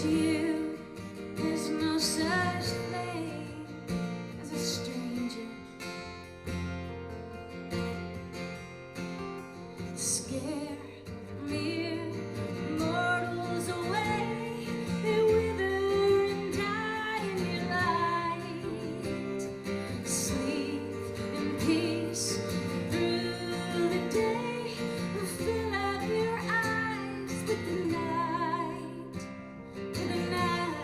to you, there's no such thing as a stranger. Scare mere mortals away, they wither and die in your light. Sleep in peace through the day, and fill up your eyes with the night, with the night.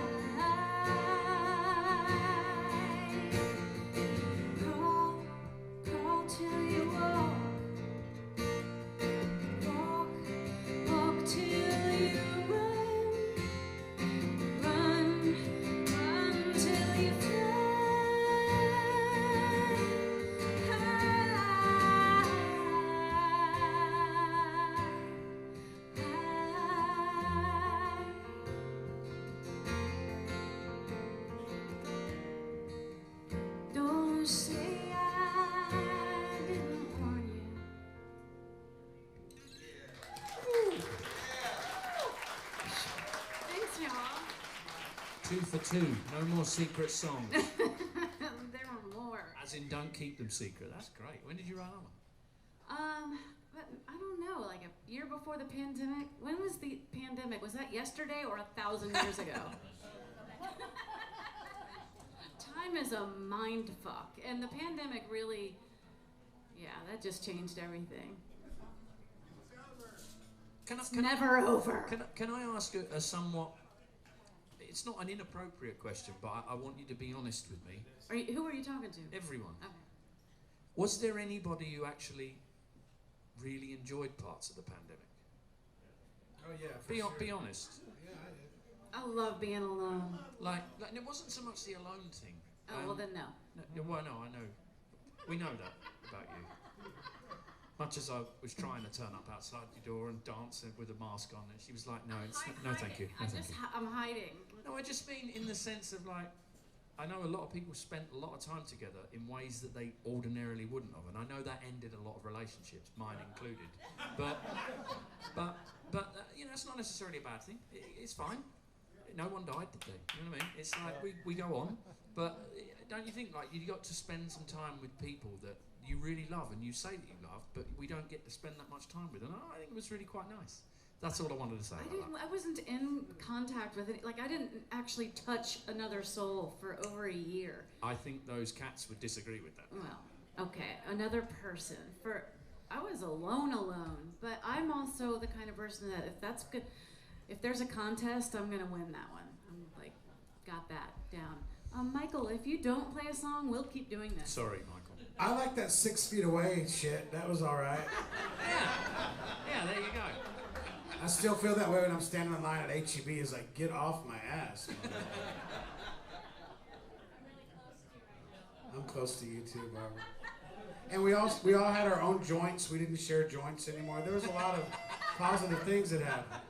Crawl, crawl till you walk. Walk, walk till you run, run, run till you fly. Don't say I didn't warn you. Thanks, y'all. 2 for 2. No more secret songs. There were more. As in, don't keep them secret. That's great. When did you write that one? But I don't know, like a year before the pandemic. When was the pandemic? Was that yesterday or 1,000 years ago? Time is a mind fuck, and the pandemic really, yeah, that just changed everything. It's never over. Can I ask a somewhat, it's not an inappropriate question, but I want you to be honest with me. Who are you talking to? Everyone. Okay. Was there anybody who actually really enjoyed parts of the pandemic? Oh yeah, Be honest. Yeah, I did. I love being alone. Like it wasn't so much the alone thing. Oh, well then no. Well, no, I know. We know that about you. Much as I was trying to turn up outside your door and dance with a mask on, and she was like, "No, no, thank you, no, thank you." I'm hiding. No, I just mean in the sense of like, I know a lot of people spent a lot of time together in ways that they ordinarily wouldn't have, and I know that ended a lot of relationships, mine included. But you know, it's not necessarily a bad thing. It's fine. No one died, did they? You know what I mean? It's like we go on, but don't you think like you got to spend some time with people that you really love and you say that you love, but we don't get to spend that much time with, and I think it was really quite nice. That's all I wanted to say. I wasn't in contact with it. Like I didn't actually touch another soul for over a year. I think those cats would disagree with that. Well, okay, another person. I was alone, but I'm also the kind of person that if that's good, if there's a contest, I'm gonna win that one. I'm like, got that down. Michael, if you don't play a song, we'll keep doing this. Sorry, Michael. I like that 6 feet away shit. That was all right. Yeah, there you go. I still feel that way when I'm standing in line at HEB. Is like, get off my ass. I'm close to you too, Barbara. And we all had our own joints. We didn't share joints anymore. There was a lot of positive things that happened.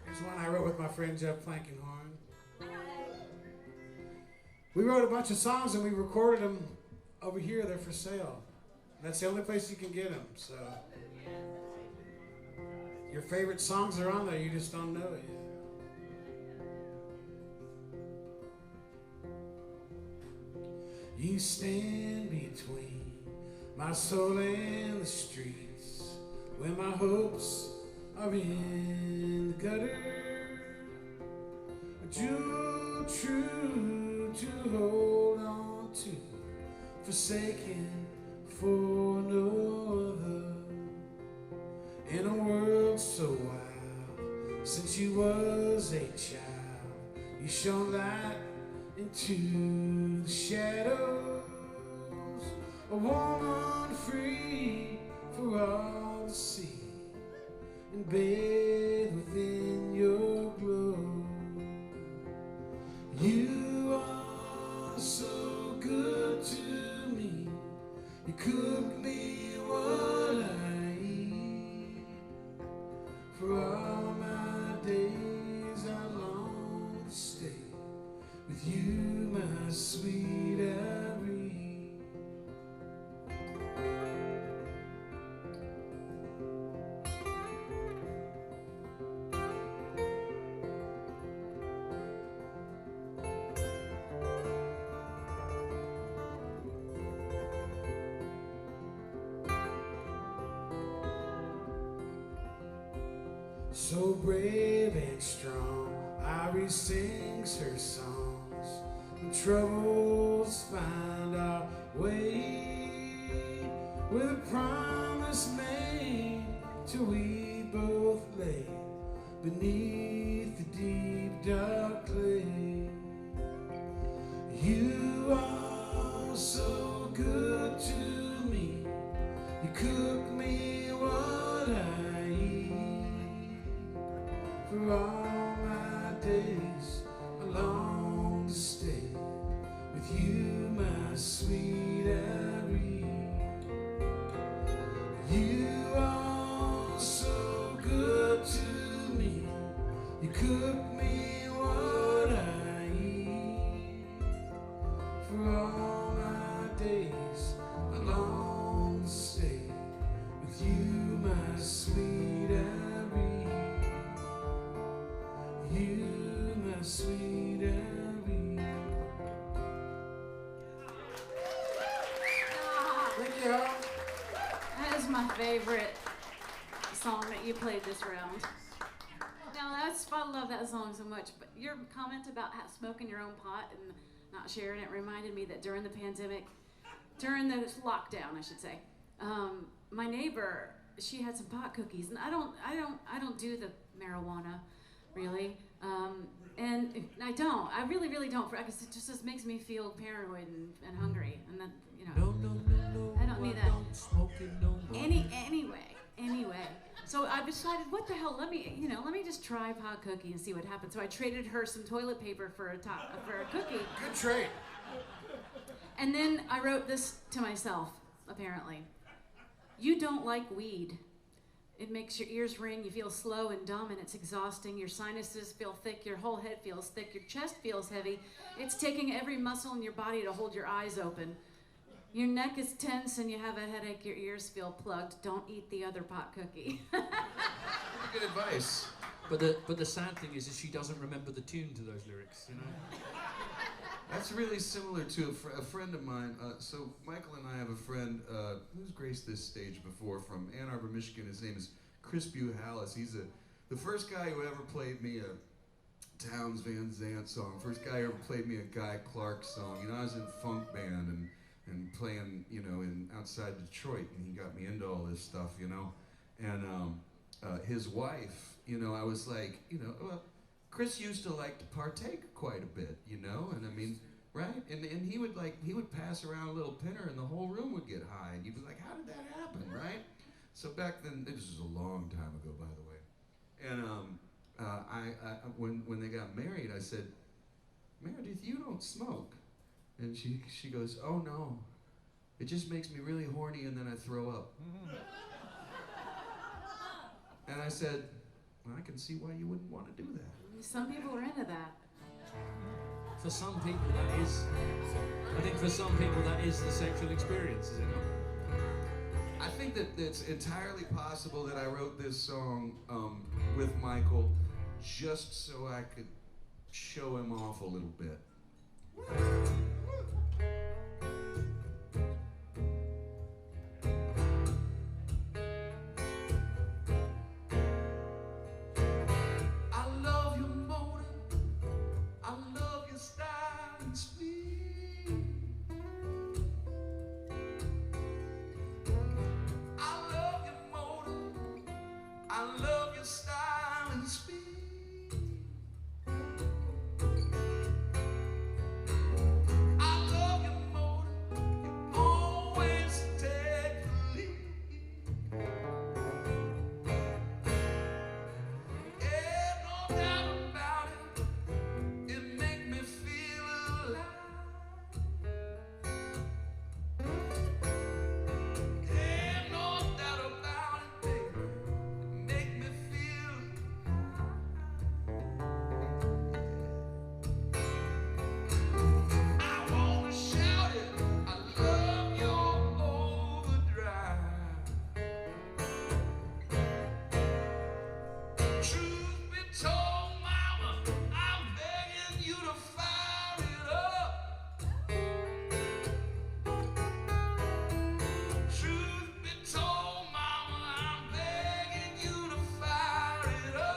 Here's one I wrote with my friend Jeff Plankenhorn. We wrote a bunch of songs and we recorded them over here. They're for sale. That's the only place you can get them. So your favorite songs are on there. You just don't know it yet. You stand between my soul and the streets, when my hopes are in the gutter. A jewel true to hold on to, forsaken for no other. In a world so wild, since you was a child, you shone light into the shadows. A woman free for all to see, and bathe within your glow. You are so good to me. You cook me what I eat. For all my days I long to stay with you, my sweet Irene. So brave and strong, Irie sings her songs. When troubles find our way, with a promise made till we both lay beneath the deep dark clay. You are so good to me. You cook me what I eat. For all my days I long to stay with you, my sweet Irie. You are so good to me. You cook me what I eat. For all my days I long to stay with you, my sweet Irie. You, my sweet Irie. Thank you. That is my favorite song that you played this round. Now I love that song so much, but your comment about smoking your own pot and not sharing it reminded me that during the pandemic, during the lockdown, I should say, my neighbor, she had some pot cookies, and I don't do the marijuana, really, and I really don't, because it just makes me feel paranoid and hungry, and then, No, I don't need that. Don't smoke it no more. Anyway, so I decided, what the hell, let me just try pot cookie and see what happens. So I traded her some toilet paper for a cookie. Good trade. And then I wrote this to myself, apparently. You don't like weed. It makes your ears ring, you feel slow and dumb, and it's exhausting. Your sinuses feel thick, your whole head feels thick, your chest feels heavy. It's taking every muscle in your body to hold your eyes open. Your neck is tense and you have a headache, your ears feel plugged. Don't eat the other pot cookie. Good advice. But the sad thing is she doesn't remember the tune to those lyrics, That's really similar to a friend of mine. So Michael and I have a friend who's graced this stage before from Ann Arbor, Michigan. His name is Chris Buhalis. He's the first guy who ever played me a Townes Van Zandt song. First guy who ever played me a Guy Clark song. I was in funk band and playing, in outside Detroit, and he got me into all this stuff, And his wife, I was like, Chris used to like to partake quite a bit, and I mean, right? And he would pass around a little pinner, and the whole room would get high, and you'd be like, how did that happen, right? So back then, this was a long time ago, by the way, and when they got married, I said, Meredith, you don't smoke. And she goes, oh no, it just makes me really horny and then I throw up. And I said, well, I can see why you wouldn't want to do that. Some people are into that. For some people that is, I think for some people that is the sexual experience, is it not? I think that it's entirely possible that I wrote this song with Michael just so I could show him off a little bit. Truth be told, mama, I'm begging you to fire it up.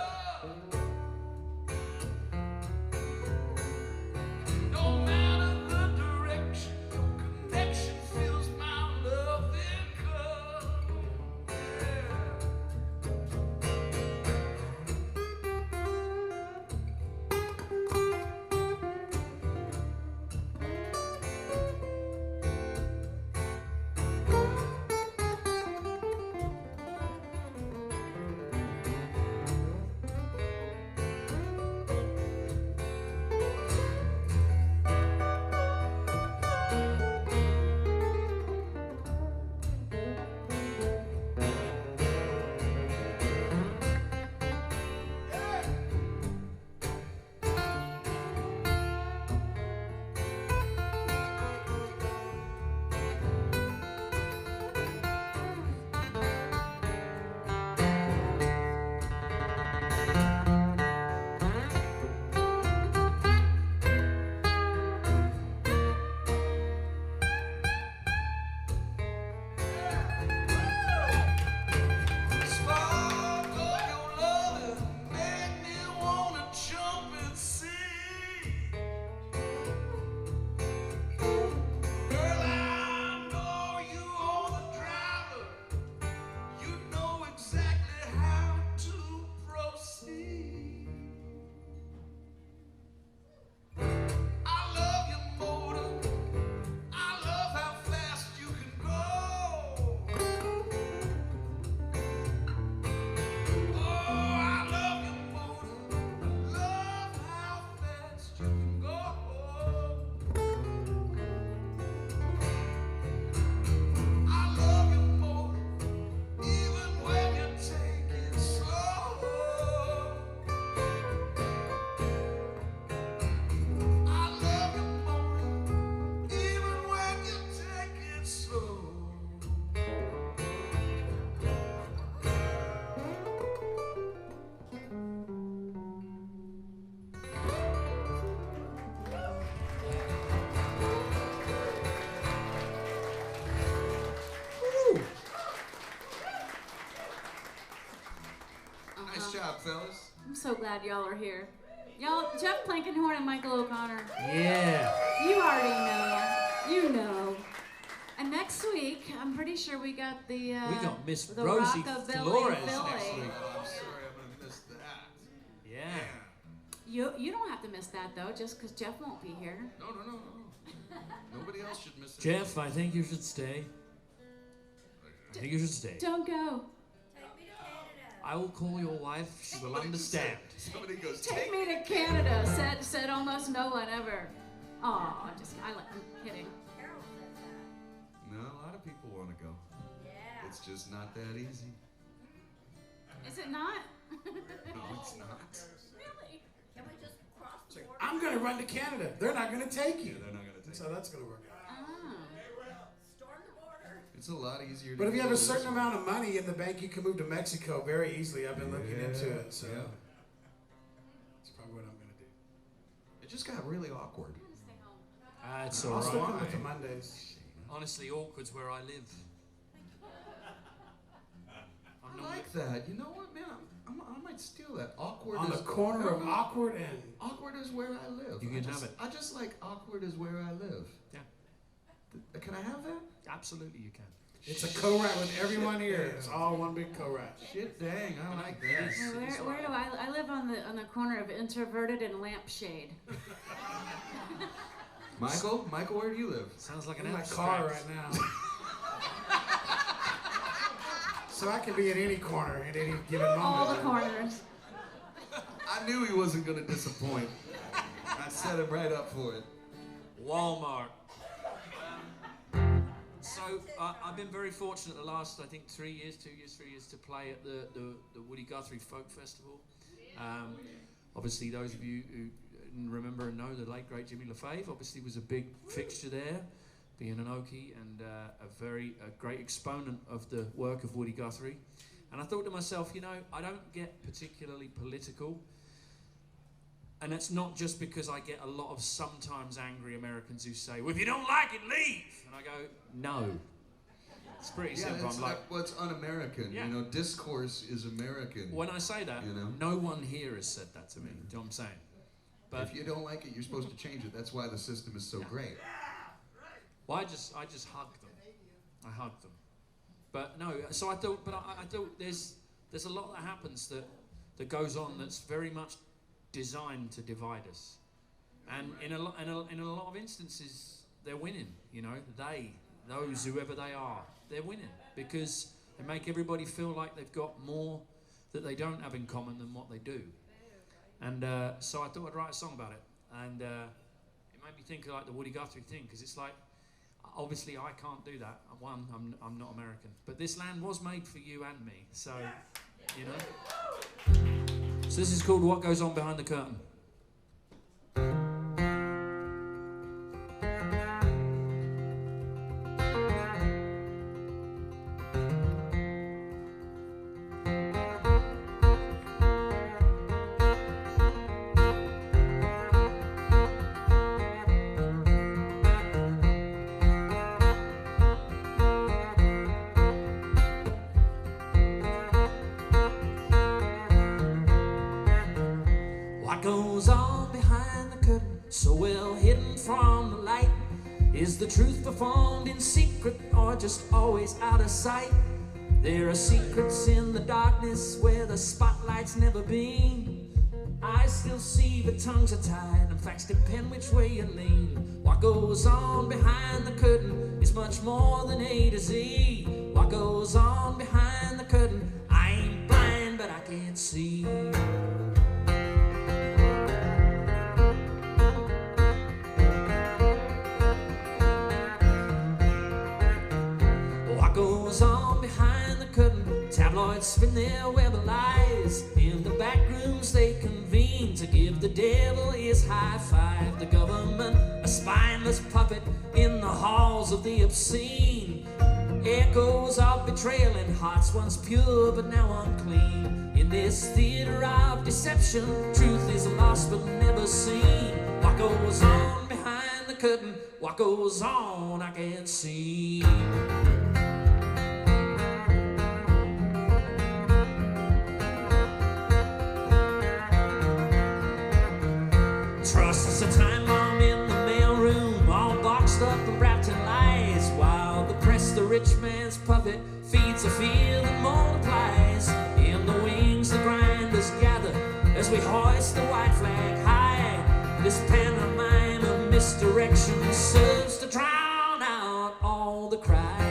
Nice job, fellas. I'm so glad y'all are here. Y'all, Jeff Plankenhorn and Michael O'Connor. Yeah. You already know. You know. And next week, I'm pretty sure we got the We got Miss the Rosie Rockabilly Flores Philly. next week. Oh, I'm sorry I'm gonna miss that. Yeah. You don't have to miss that though, just because Jeff won't be here. No. Nobody else should miss it. Jeff, I think you should stay. I think you should stay. Don't go. Take me to Canada. I will call your wife. She will understand. Somebody goes, Take me to Canada. Said almost no one ever. Oh, I'm kidding. Carol says that. No, a lot of people want to go. Yeah. It's just not that easy. Is it not? No, it's not. Really? Can we just cross the border? I'm gonna run to Canada. They're not gonna take you. Yeah, they're not gonna take So it. that's gonna work out. Oh. Storm the border. It's a lot easier to But if you do have a this certain one. amount of money in the bank, you can move to Mexico very easily. I've been looking into it, so Yeah. that's probably what I'm gonna do. It just got really awkward. I'm gonna stay home. It's I'll all still right. come with the Mondays. Honestly, awkward's where I live. I'm I not like that. You know what, man? I might steal that. Awkward On is the corner of No, awkward and Awkward is where I live. You can have just, it. I just like awkward is where I live. Yeah. Can I have that? Absolutely, you can. it's a co-write with everyone here. It's all one big co-write. Shit, dang, I like that. Well, where do I live on the corner of Introverted and Lampshade. Michael, where do you live? Sounds like I'm an in my abstract. car right now. So I can be at any corner at any given moment. All the corners. I knew he wasn't gonna disappoint. I set him right up for it. Walmart. So I've been very fortunate the last, I think, 3 years, 3 years to play at the Woody Guthrie Folk Festival. Obviously, those of you who remember and know the late great Jimmy LaFave obviously was a big fixture there, being an Okie and a great exponent of the work of Woody Guthrie. And I thought to myself, you know, I don't get particularly political. And it's not just because I get a lot of sometimes angry Americans who say, well, if you don't like it, leave. And I go, no. It's pretty simple. It's I'm like, what's un-American. Yeah. You know, discourse is American. when I say that, You know? no one here has said that to me. Do you know what I'm saying? But If you don't like it, you're supposed to change it. That's why the system is so great. well, I just hug them. I hug them. But no, so I thought, but I thought there's a lot that happens that goes on that's very much designed to divide us, and in a lot of instances they're winning. You know, those whoever they are, they're winning because they make everybody feel like they've got more that they don't have in common than what they do. And so I thought I'd write a song about it, and it made me think of like the Woody Guthrie thing, because it's like, obviously I can't do that. One, I'm not American, but this land was made for you and me, so you know. So this is called What Goes On Behind the Curtain. What goes on behind the curtain, so well hidden from the light? Is the truth performed in secret or just always out of sight? There are secrets in the darkness where the spotlight's never been. Eyes still see, but tongues are tied, and facts depend which way you lean. What goes on behind the curtain is much more than A to Z. What goes on behind the curtain, I ain't blind, but I can't see. What goes on behind the curtain? Tabloids spin their web of lies. In the back rooms they convene to give the devil his high five. The government, a spineless puppet in the halls of the obscene. Echoes of betrayal in hearts once pure but now unclean. In this theater of deception, truth is lost but never seen. What goes on behind the curtain? What goes on I can't see. man's puppet feeds a field that multiplies. In the wings the grinders gather as we hoist the white flag high. This pantomime of misdirection serves to drown out all the cries.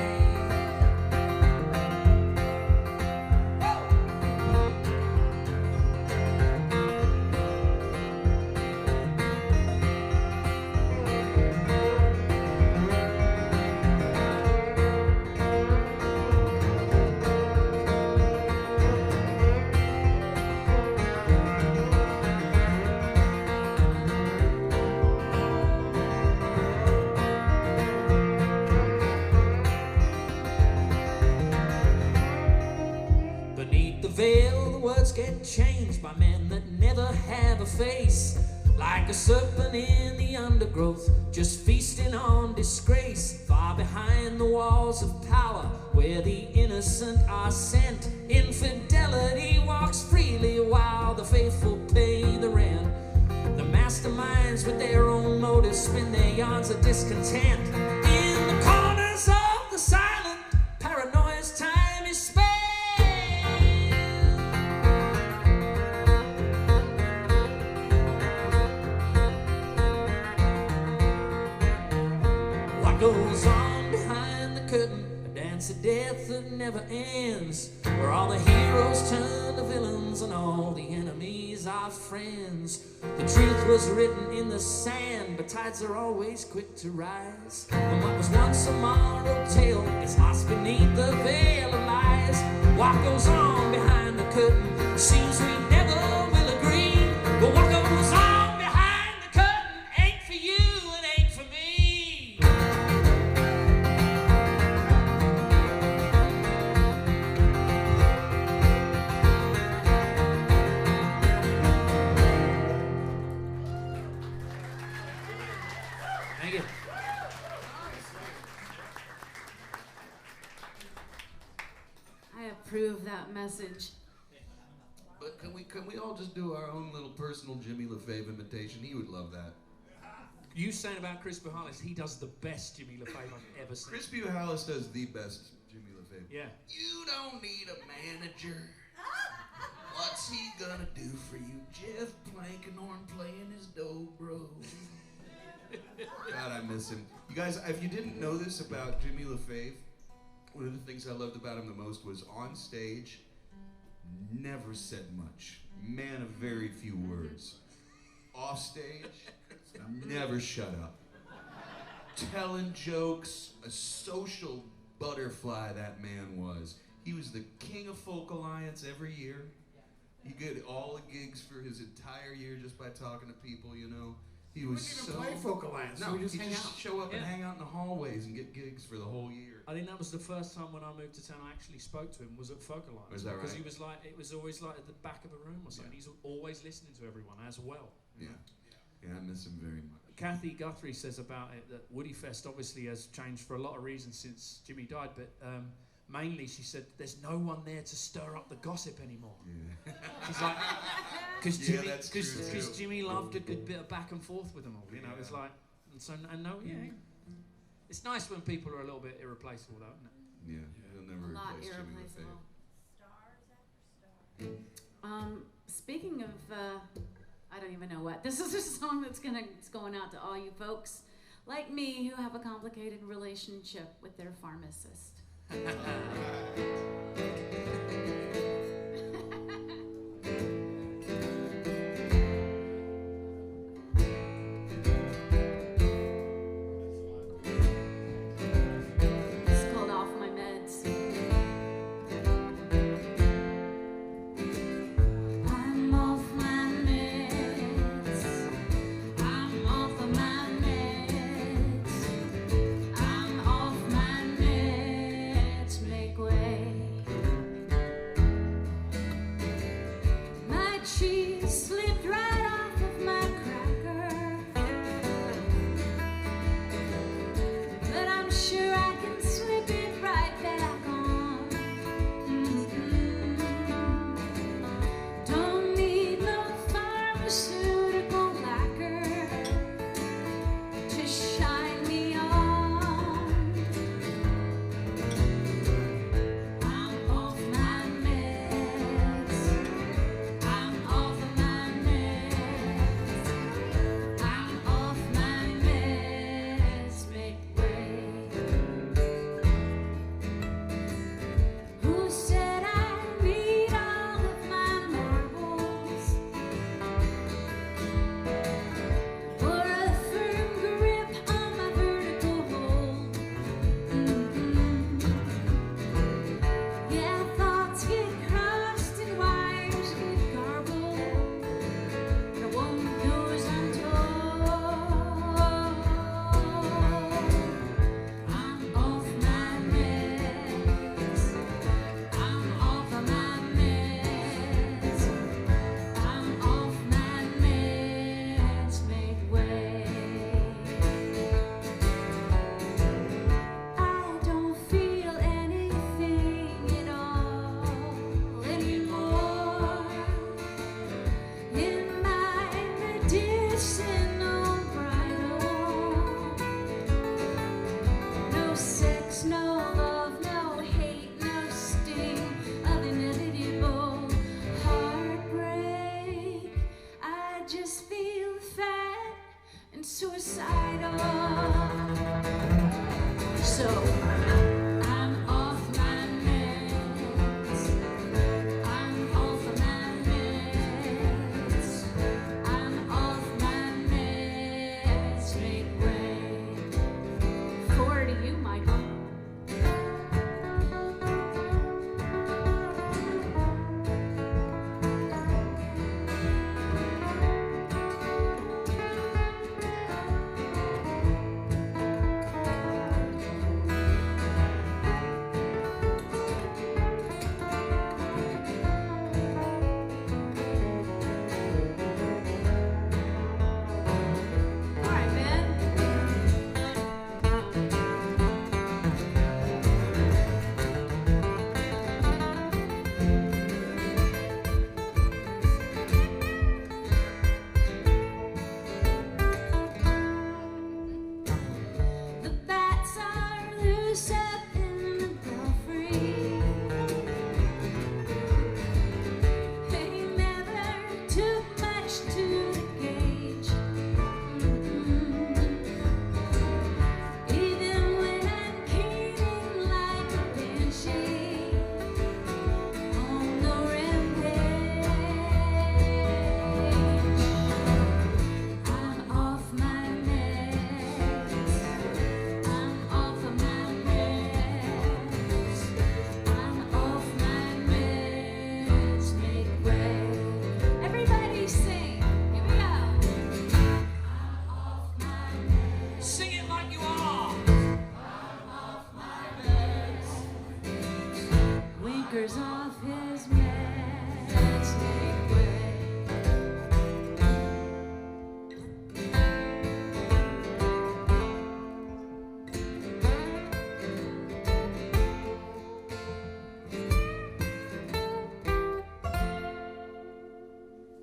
Veil, the words get changed by men that never have a face. Like a serpent in the undergrowth, just feasting on disgrace. Far behind the walls of power, where the innocent are sent, infidelity walks freely while the faithful pay the rent. The masterminds with their own motives spin their yarns of discontent. In the corners of the silent, paranoia's time is spent. Goes on behind the curtain, a dance of death that never ends, where all the heroes turn to villains and all the enemies are friends. The truth was written in the sand, but tides are always quick to rise. And what was once a moral tale is lost beneath the veil of lies. What goes on behind the curtain seems we never will agree, but what goes on behind the curtain ain't for you and ain't for me. Approve that message. But can we all just do our own little personal Jimmy LaFave imitation? He would love that. You saying about Chris Buhalis, he does the best Jimmy LaFave I've ever seen. Chris Buhalis does the best Jimmy LaFave. Yeah. You don't need a manager. What's he gonna do for you? Jeff Plankenhorn playing his dobro. God, I miss him. You guys, if you didn't know this about Jimmy LaFave, one of the things I loved about him the most was on stage, never said much. Man of very few words. Off stage, never shut up. Telling jokes, a social butterfly that man was. He was the king of Folk Alliance every year. He get all the gigs for his entire year just by talking to people, you know. He was so... play Folk Alliance, No, so we he just hang out. show up and hang out in the hallways and get gigs for the whole year. I think that was the first time when I moved to town I actually spoke to him, was at Folk Alliance. Was that right? Because he was like, it was always like at the back of a room or something. Yeah. He's always listening to everyone as well. Yeah. Yeah, I miss him very much. Kathy Guthrie says about it that Woody Fest obviously has changed for a lot of reasons since Jimmy died, but mainly she said there's no one there to stir up the gossip anymore. Yeah. She's like, because true, Jimmy loved a good bit of back and forth with them all, you know. Yeah. It's like, it's nice when people are a little bit irreplaceable, though, isn't it? Yeah, he'll never Not replace Jimmy irreplaceable. LaFave. Speaking of, I don't even know what. This is a song that's going out to all you folks like me who have a complicated relationship with their pharmacist. It's called Off My Meds. I'm off my meds. I'm off of my meds. I'm off my meds. Make way. My cheese slipped right off of my cracker, but I'm sure I can slip it right back on. Don't need no pharmaceutical lacquer to shine me on.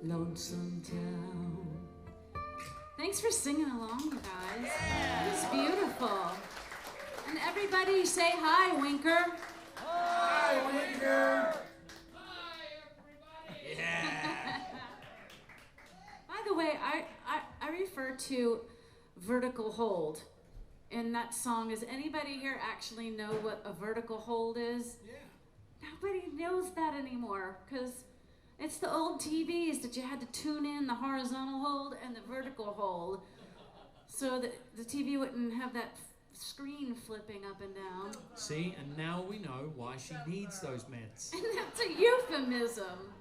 lonesome town. Thanks for singing along, you guys. It was beautiful. And everybody say hi, Winker. Hi, Winker. By the way, I refer to vertical hold in that song. Does anybody here actually know what a vertical hold is? Yeah. Nobody knows that anymore because it's the old TVs that you had to tune in the horizontal hold and the vertical hold so that the TV wouldn't have that screen flipping up and down. See, and now we know why she needs those meds. And that's a euphemism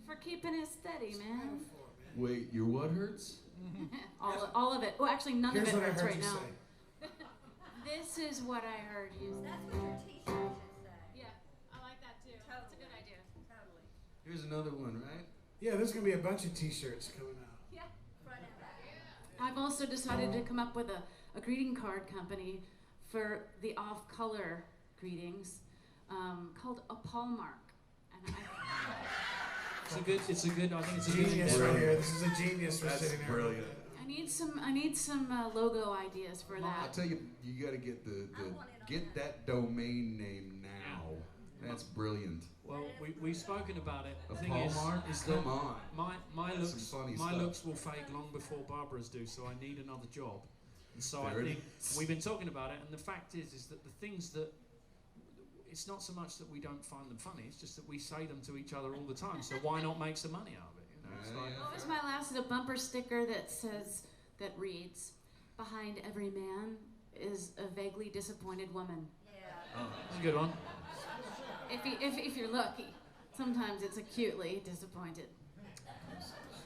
for keeping it steady, man. Wait, your what hurts? all of it. Well, actually, none Here's of it what I hurts heard right you now. say. This is what I heard you say. That's what your t-shirt should say. Yeah, I like that too. That's a good idea. Totally. Here's another one, right? Yeah, there's gonna be a bunch of T-shirts coming out. Yeah. Front and back. I've also decided to come up with a greeting card company for the off-color greetings called a Paul Mark. And It's a good, I think it's a Genius good right word. here. This is a genius. That's sitting there. brilliant. I need some logo ideas for I that. tell you, you got to get get that domain name now. That's brilliant. Well, we've spoken about it. The A thing Paul is, Mark? is Come that on. my That's looks some funny my stuff. looks will fade long before Barbara's do, so I need another job. And so I Fair think enough. we've been talking about it, and the fact is that the things that it's not so much that we don't find them funny; it's just that we say them to each other all the time. So why not make some money out of it? You know, it's like, What was my last? A bumper sticker that reads, "Behind every man is a vaguely disappointed woman." Yeah. Oh. that's a good one. If you're lucky, sometimes it's acutely disappointed.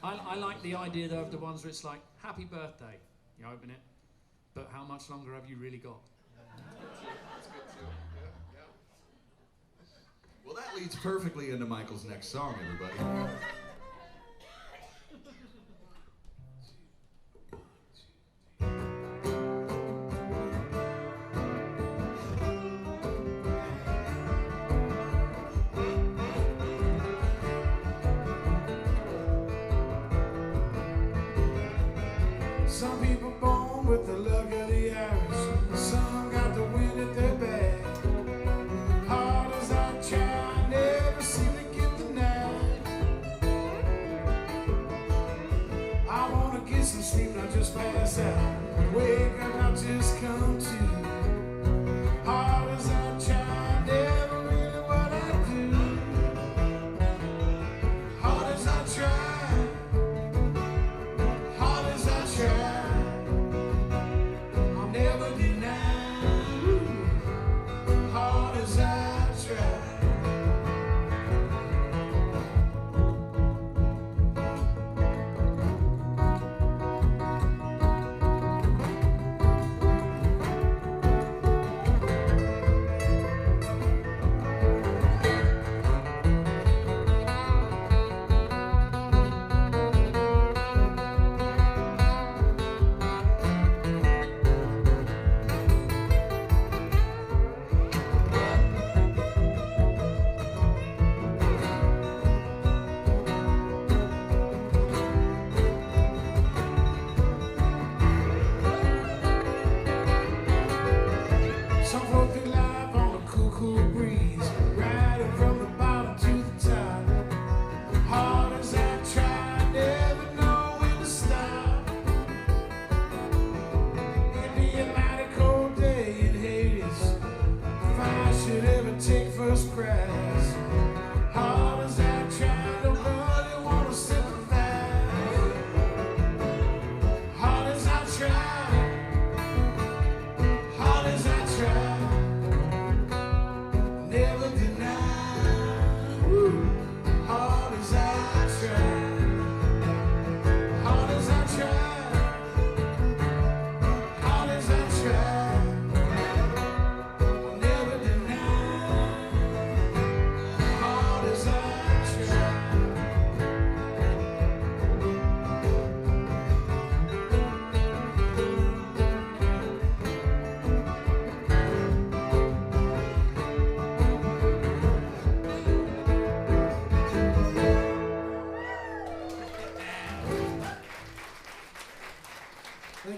I like the idea though of the ones where it's like, "Happy birthday," you open it, but how much longer have you really got? That's good too. Yeah. Well, that leads perfectly into Michael's next song, everybody. Some people born with the luck of the Irish. Some got the wind at their back. Hard as I try, I never seem to get the knack. I wanna get some sleep, not just pass out. Wake up, not just come to. Hard as I try, never really what I do. Hard as I try. Hard as I try.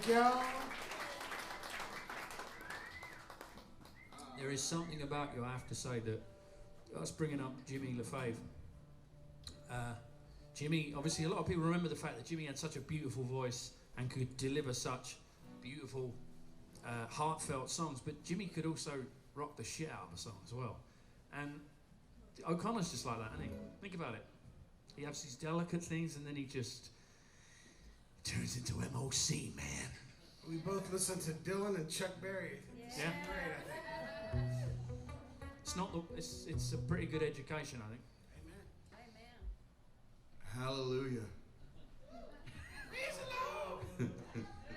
y'all. There is something about you, I have to say, that us bringing up Jimmy LaFave. Jimmy, obviously, a lot of people remember the fact that Jimmy had such a beautiful voice and could deliver such beautiful, heartfelt songs. But Jimmy could also rock the shit out of a song as well. And O'Connor's just like that, isn't he? Think about it. He has these delicate things, and then he just turns into MOC, man. We both listen to Dylan and Chuck Berry. Yeah. Great, I think. It's not. It's a pretty good education, I think. Hallelujah.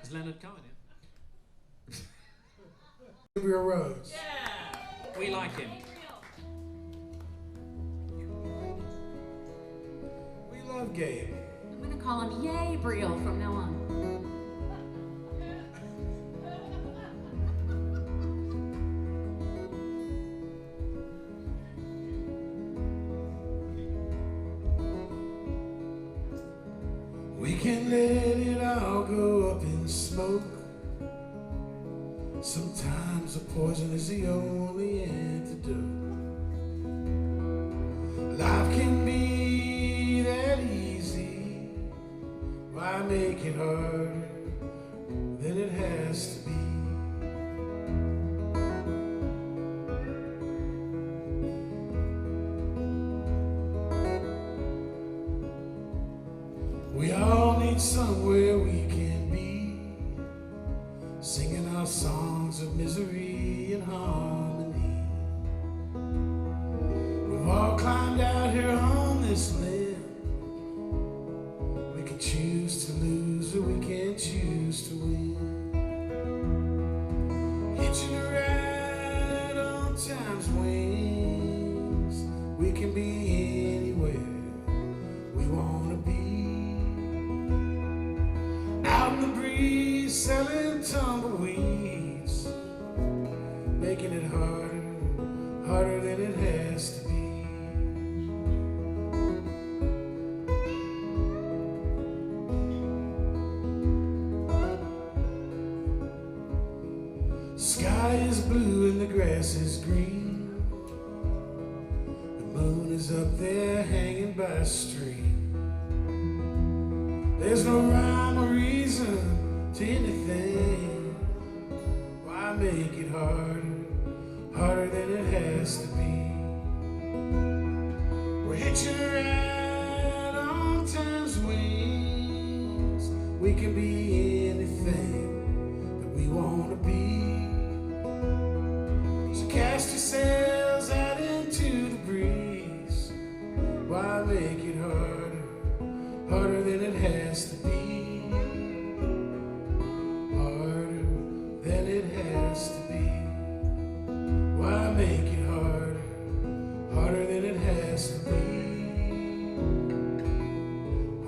Is Leonard coming in? Gabriel Rose. We like him. We love Gabe. I'm gonna call him Gabriel from now on. We can let it all go up in smoke. Sometimes the poison is the only antidote. Life can be that easy. Why make it harder than it has to be? We all need somewhere we can be, singing our songs of misery and harmony. We've all climbed out here on this limb. We can choose to lose or we can choose to win. Hitching a ride on time's wings, we can be anywhere we want to be. Out in the breeze, selling tumbleweeds, making it harder than it has to be. Sky is blue and the grass is green. The moon is up there hanging by a string. There's no rhyme or reason to anything. Why make it harder than it has to be? We're hitching a ride on time's wings. We can be anything that we want to be. So cast your sails out into the breeze. Why make it harder than it has to be? Harder than it has to be. Why make it harder than it has to be?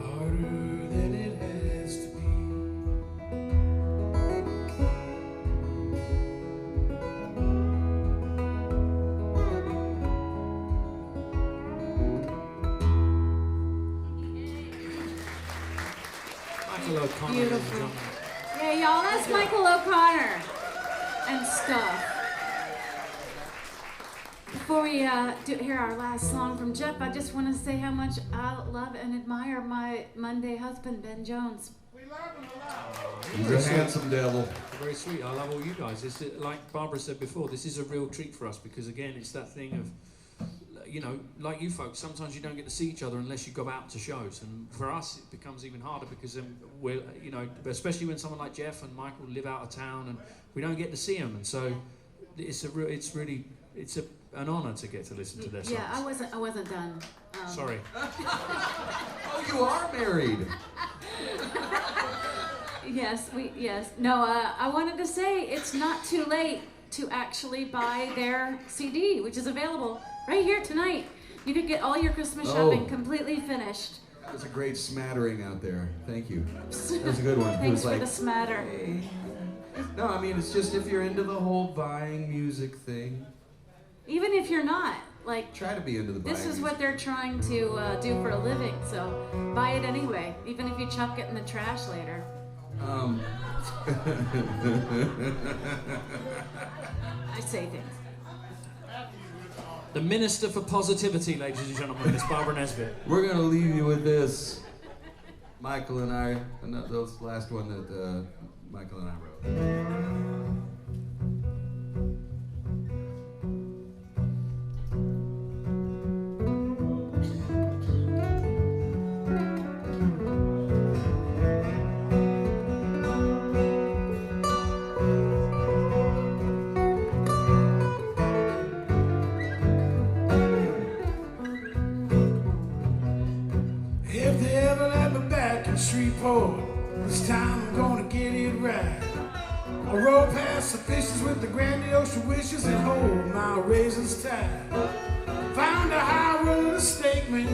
Harder than it has to be. Michael O'Connor. Beautiful. Yeah, y'all, that's Michael O'Connor and stuff. Before we hear our last song from Jeff, I just want to say how much I love and admire my Monday husband, Ben Jones. He's a handsome devil. Very sweet. I love all you guys. It's like Barbara said before, this is a real treat for us because, again, it's that thing of, you know, like you folks, sometimes you don't get to see each other unless you go out to shows. And for us, it becomes even harder because we're, you know, especially when someone like Jeff and Michael live out of town and we don't get to see them. And so it's an honor to get to listen to their songs. Yeah, I wasn't done. Sorry. Oh, you are married. Yes. No, I wanted to say it's not too late to actually buy their CD, which is available right here tonight. You could get all your Christmas shopping completely finished. That was a great smattering out there. Thank you. That was a good one. Thanks it was for the smatter. Hey. No, I mean, it's just if you're into the whole buying music thing, Even if you're not, like, try to be into the buying this is music. what they're trying to do for a living, so buy it anyway, even if you chuck it in the trash later. I say things. The Minister for Positivity, ladies and gentlemen, Miss Barbara Nesbitt. We're gonna leave you with this. Michael and I, and that was the last one that Michael and I wrote. If they ever let me back in Shreveport, this time I'm gonna get it right. I roll past the fishes with the grandiose wishes and hold my razors tight. Found a high road to stake me,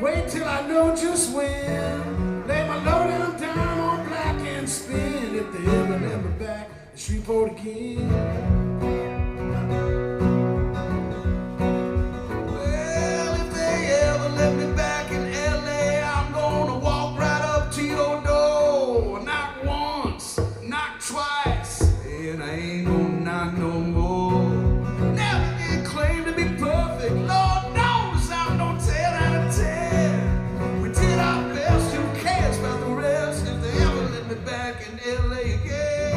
wait till I know just when. Lay my load down on black and spin. If they ever let me back in Shreveport again. Well, if they ever let me back in LA, I'm gonna walk right up to your door. Not once, not twice, and I ain't gonna knock no more. Never did claim to be perfect, Lord knows I'm no 10 out of 10. We did our best, who cares about the rest? If they ever let me back in LA again.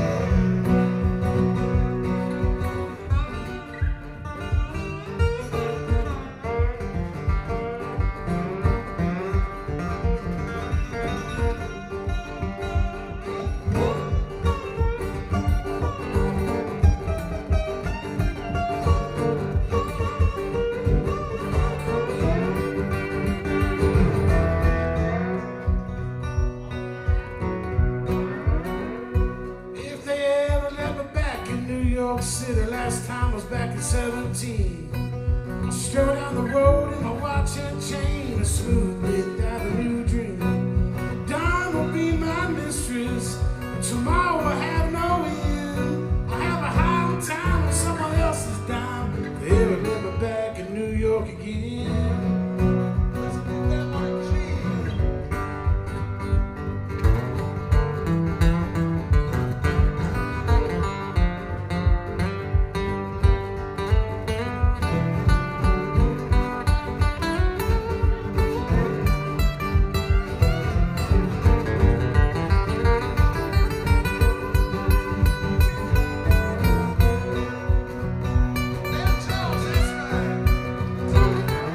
If they ever let me back in New York City, last time was back in 17. I strode down the road in my watch and chain, a smooth Fifth Avenue dream. Dawn will be my mistress, tomorrow will have no end. I have a high on time with someone else's dime. If they ever let me back in New York again. Let's do that like G.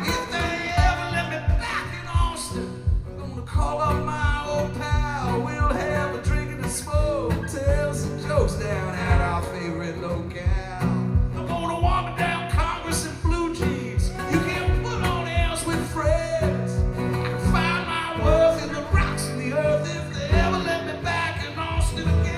If they ever let me back in Austin, I'm gonna call up my old pal. We'll have a drink and a smoke, tell some jokes down at our favorite locale. I'm gonna wander down Congress in blue jeans. You can put on airs with friends. I can find my worth in the rocks and the earth if they ever let me back in Austin again.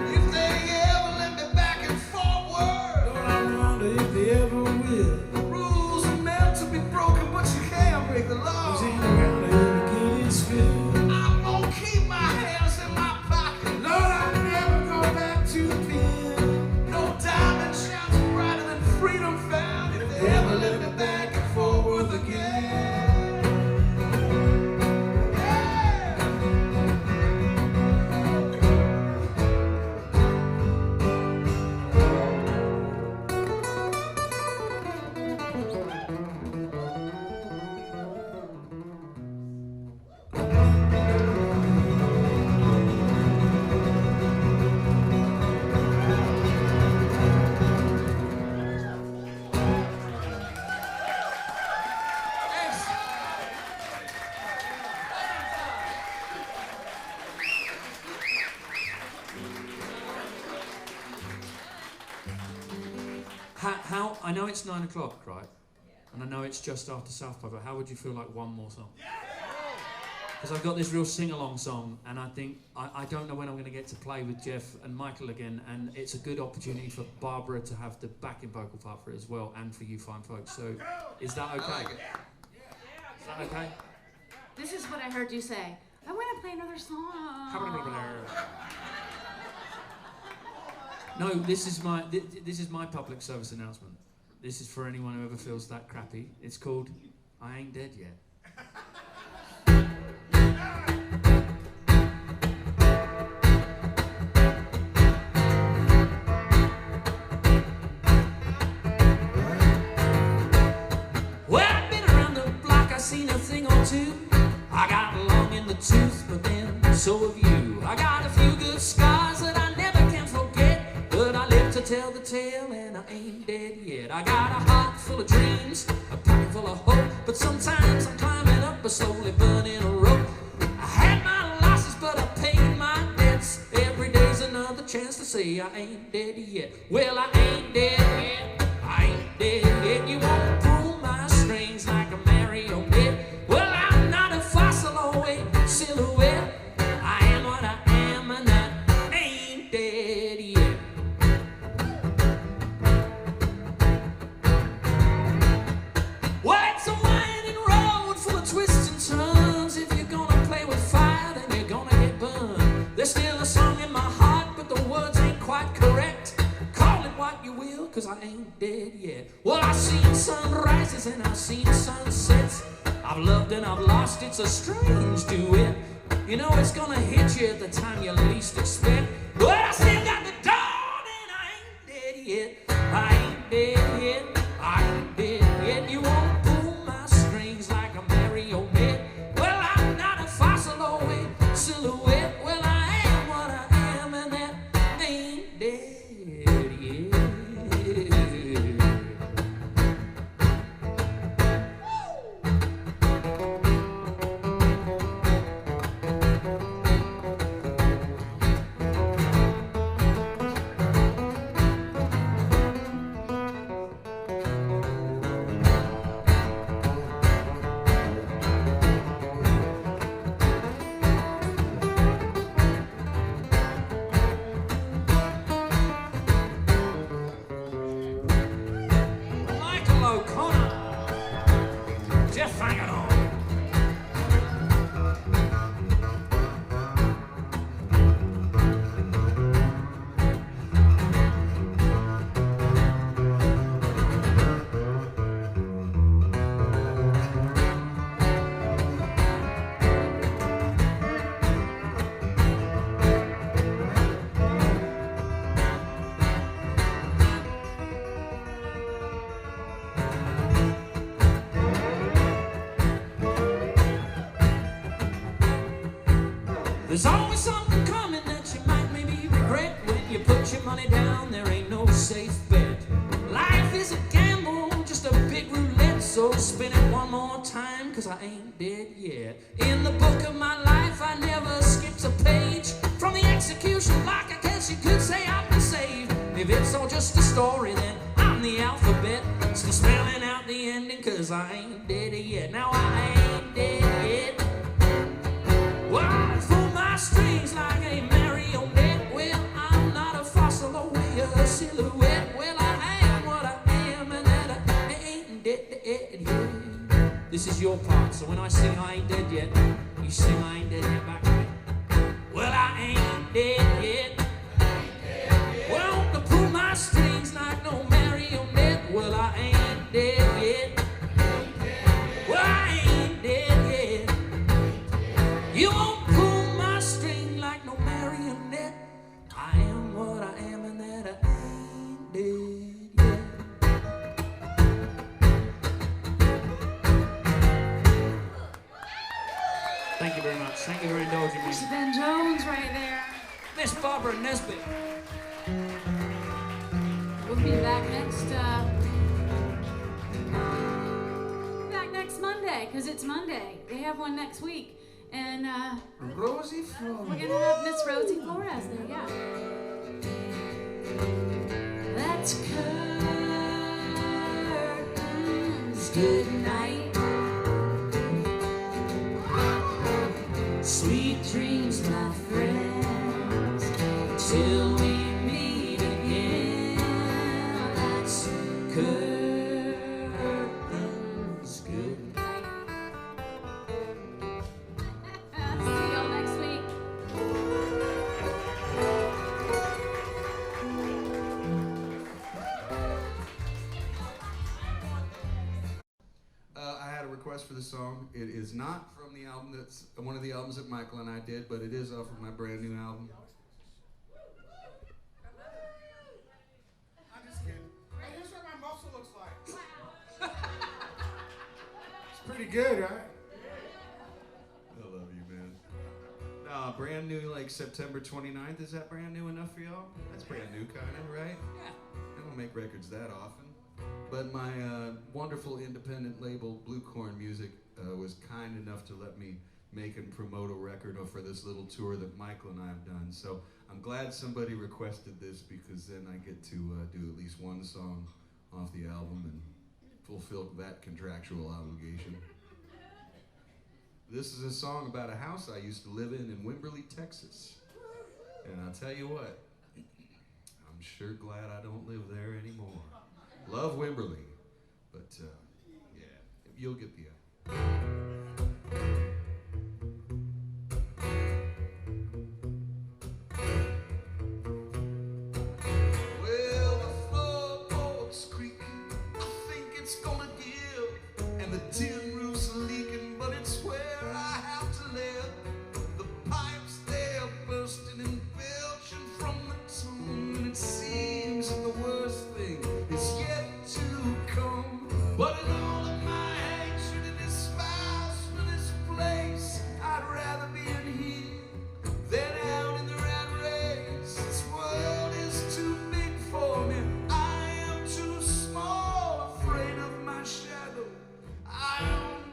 If they ever let me back in Fort Worth, Lord, I wonder if they ever will. the rules are meant to be broken, but you can't break the law. Cause ain't around to ever get his fill. I'm gonna keep my hands in my pocket. Lord, I'll never go back to the pen. No diamond shines brighter than freedom found. If they ever let me back in Fort Worth again. How I know it's 9 o'clock, right? And I know it's just after South by, but how would you feel like one more song? because I've got this real sing-along song, and I think I don't know when I'm going to get to play with Jeff and Michael again, and it's a good opportunity for Barbara to have the backing vocal part for it as well, and for you fine folks. So, is that okay? Is that okay? This is what I heard you say. I want to play another song. No, this is my public service announcement. This is for anyone who ever feels that crappy. It's called I Ain't Dead Yet. Well, I've been around the block, I've seen a thing or two. I got long in the tooth, but then so have you. I got a few good scars that I never can forget, but I live to tell the tale and I ain't dead yet. I got a heart full of dreams, a pocket full of hope, but sometimes I'm climbing up a slowly burning rope. I had my losses, but I paid my debts. Every day's another chance to say I ain't dead yet. Well, I ain't dead yet. I ain't dead yet. You won't pull my strings like a marionette. Well, I'm not a fossil or a silhouette. I am what I am, and I ain't dead yet. Well, it's a winding road full of twists and turns. If you're gonna play with fire, then you're gonna get burned. There's still a song in my heart, but the words ain't quite correct. Call it what you will, 'cause I ain't dead yet. Well, I've seen sunrises and I've seen sunsets. I've loved and I've lost, it's a strange duet. You know it's gonna hit you at the time you least expect. But I still got the dawn and I ain't dead yet. I ain't dead yet. I ain't dead yet. You won't pull my strings like a marionette. Well, I'm not a fossil or a silhouette. Well, I am what I am, and that ain't dead yet. Michael O'Connor, Jeff Plankenhorn. There's always something coming that you might maybe regret. When you put your money down, there ain't no safe bet. Life is a gamble, just a big roulette. So spin it one more time, 'cause I ain't dead yet. In the book of my life, I never skipped a page. From the execution block, I guess you could say I've been saved. If it's all just a story, then I'm the alphabet. Still spelling out the ending, 'cause I ain't dead yet. Now I ain't dead yet. Well, I pull my strings like a marionette. Well, I'm not a fossil or a silhouette. Well, I am what I am, and that I ain't dead yet. This is your part, so when I sing I ain't dead yet, you sing I ain't dead yet back to me. Well, I ain't dead yet. Well, to pull my strings like no marionette. Well, I ain't dead yet. Well, I ain't dead yet. You won't pull my string like no marionette. I am what I am, and that I ain't dead yet. Thank you very much. Thank you for indulging me. There's Ben Jones right there. Miss Barbara Nesbitt. We'll be back next Monday, because it's Monday. They have one next week. And Rosie Flores. we're gonna have Miss Rosie Flores there, yeah. That's curtains, good night. Sweet dreams, my friends, till we meet again. That's curtains good night. See y'all next week. I had a request for the song. It is not from the album that's one of the albums that Michael and I did, but it is off of my brand new album. I'm just kidding. Hey, here's what my muscle looks like. It's pretty good, right? I love you, man. Brand new, like September 29th. Is that brand new enough for y'all? That's brand new, kind of, right? Yeah. I don't make records that often. But my wonderful independent label, Plankenhorn Music, was kind enough to let me make and promote a record for this little tour that Michael and I have done. So I'm glad somebody requested this, because then I get to do at least one song off the album and fulfill that contractual obligation. This is a song about a house I used to live in Wimberley, Texas. And I'll tell you what, I'm sure glad I don't live there anymore. Love Wimberley, but yeah, you'll get the Well, the floorboard's creaking, I think it's gonna give, and the tin roof's leaking, but it's where I have to live. The pipes, they're bursting and belching from the tune, and it seems that the worst thing is yet to come. But in all of my hatred and despise for this place, I'd rather be in here than out in the rat race. This world is too big for me. I am too small, afraid of my shadow. I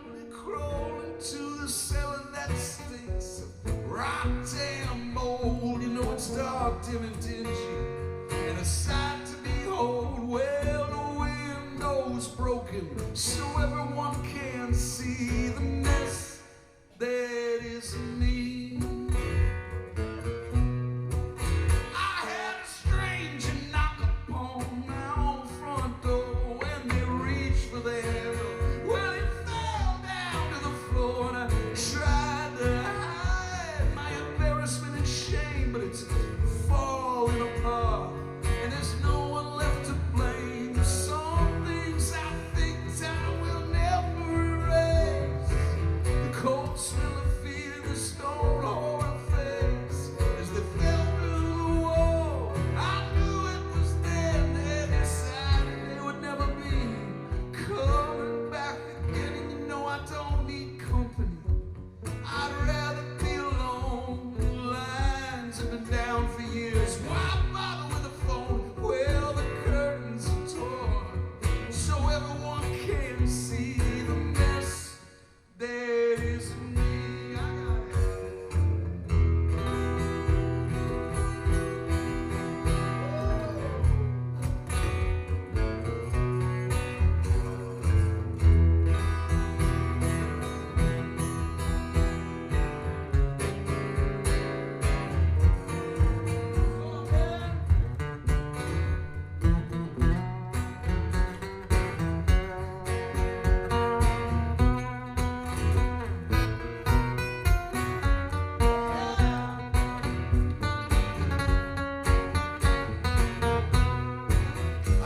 only crawl into the cellar that stinks of rotten mold. You know it's dark, dim, and dingy, and a sight to behold. Well, the window's broken, so everyone can see the mess that is me. I had a stranger knock upon my own front door. When they reached for the handle, well, it fell down to the floor, and I tried to hide my embarrassment and shame, but it's falling apart, and there's no one left to blame. Some things I think time will never erase. The cold smell of fear, the stone horror face, as they fell through the wall. I knew it was them. They decided they would never be coming back again. And you know I don't need company. I'd rather be alone. The lines have been down for years. Why bother with a phone? Well, the curtains are torn, so everyone can see the mess that is me. I got it.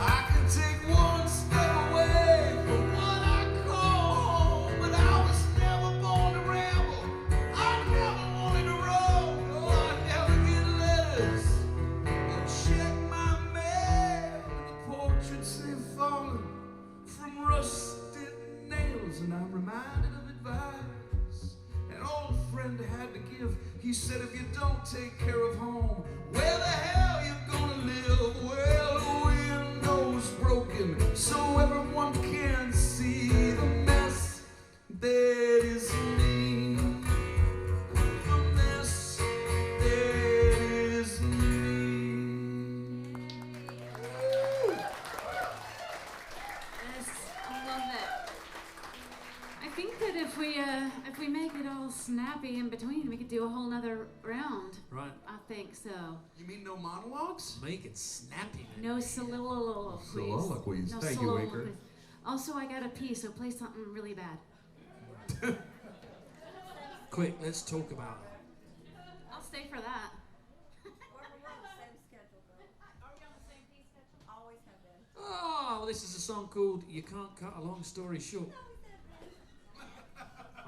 I can take one step away from what I call home, but I was never born to ramble. I never wanted to roam. No, I never get letters or check my mail. The portraits they've fallen from rusted nails, and I'm reminded of advice an old friend had to give. He said, if you don't take care of home, where the hell you gonna live? Well, the window's broken, so everyone can see the mess that is me. The mess that is me. Yes, I love that. I think that if we make it all snappy in between, we could do a whole nother round. Right. I think so. You mean no monologues? Make it snappy, man. No soliloquies. Soliloquies. No Thank you, Waker. soliloquies. Also, I got to pee, so play something really bad. Quick, let's talk about it. I'll stay for that. We're on the same schedule, though. Are we on the same pay schedule? Always have been. Oh, this is a song called You Can't Cut a Long Story Short.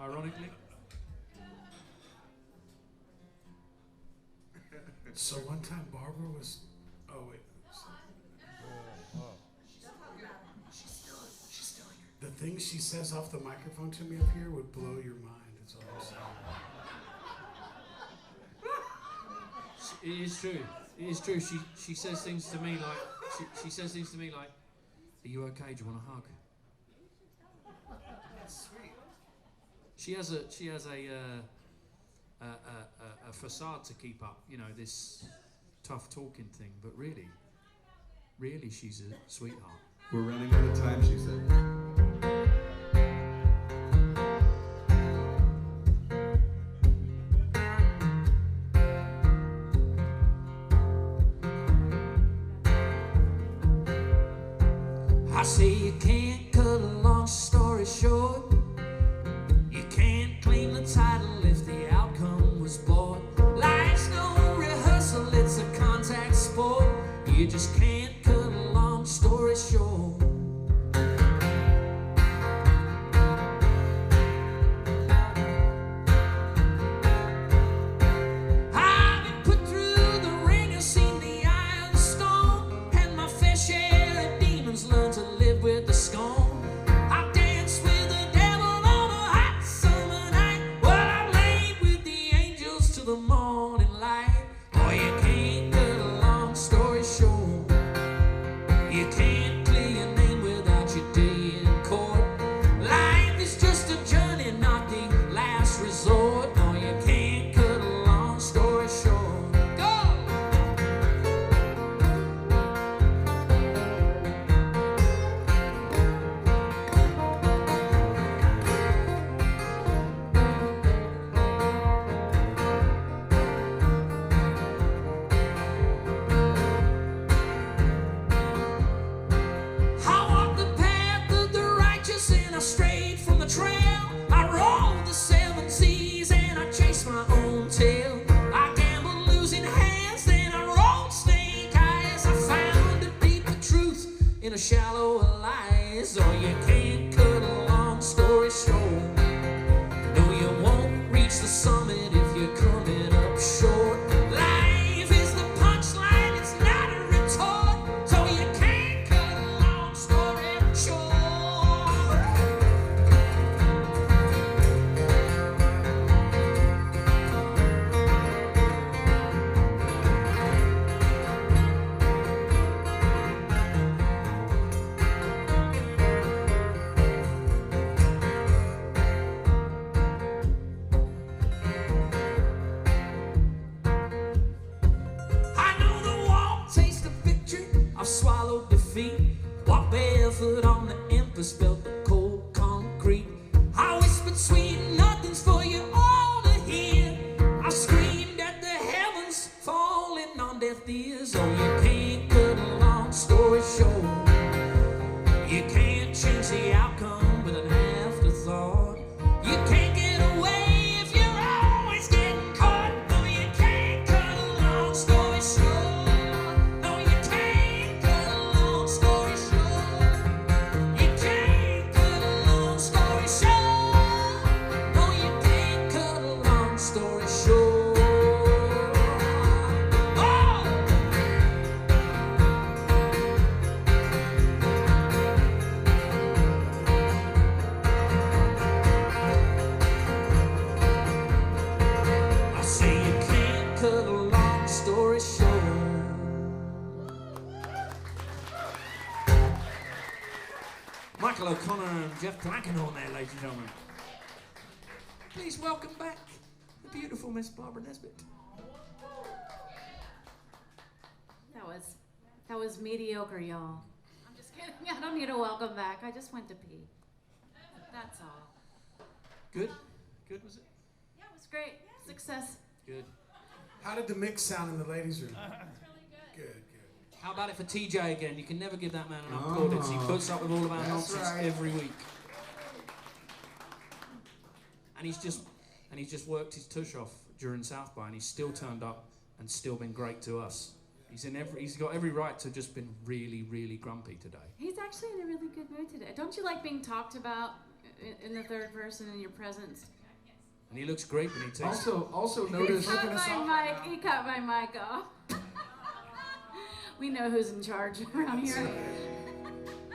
Ironically. So one time Barbara was. Oh wait. She's still here. The things she says off the microphone to me up here would blow your mind. It's all I'm saying. It is true. It is true. She says things to me like she says things to me like, "Are you okay? Do you want a hug?" That's sweet. She has a facade to keep up. You know, this tough talking thing. But really, she's a sweetheart. We're running out of time, she said. I say you can't cut a long story short. You can't claim the title if the outcome was bought. Life's no rehearsal, it's a contact sport. You just can't cut a long story short. I've been put through the ringer, seen the iron storm, and my fair share of demons learn to live with the scorn. I've danced with the devil on a hot summer night. Well, I've laid with the angels till the morning light. Oh, you can't cut a long story short. You can't clear your name without your day in court. Life is just a journey, not the last resort. No, you can't cut a long story short. Go! I walked the path of the righteous and I strayed from the trail. I rolled the seven seas and I chased my own tail. I gambled losing hands, then I rolled snake eyes. I found a deeper truth in a shallower lies. Oh, you can't cut a long story short. No, you won't reach the summit if you're coming up short. Life is the punchline, it's not a retort. So you can't cut a long story short. I know the walk taste of victory. I've swallowed defeat. Walk barefoot on the empress belt of cold concrete. I whispered sweet nothings for you all to hear. I screamed at the heavens, falling on deaf ears. Oh, you can't cut a long story short. You can't change the outcome with an afterthought. You can't get away if you're always getting caught. No, you can't cut a long story short. No, you can't cut a long story short. You can't cut a long story short. No, you can't cut a long story short. Oh! I say you can't cut a long story short. Michael O'Connor and Jeff Plankenhorn there, ladies and gentlemen. Please welcome back the beautiful Miss Barbara Nesbitt. That was mediocre, y'all. I'm just kidding. I don't need a welcome back. I just went to pee. That's all. Good? Good, was it? Yeah, it was great. Success. Good. How did the mix sound in the ladies' room? It's really good. Good, good. How about it for TJ again? You can never give that man enough plaudits. He puts up with all of our That's nonsense right. every week. And he's just worked his tush off during South by, and he's still turned up and still been great to us. He's got every right to just been really, really grumpy today. He's actually in a really good mood today. Don't you like being talked about in the third person in your presence? And he looks great when he takes Also He notice. cut my mic. He cut my mic off. We know who's in charge around here.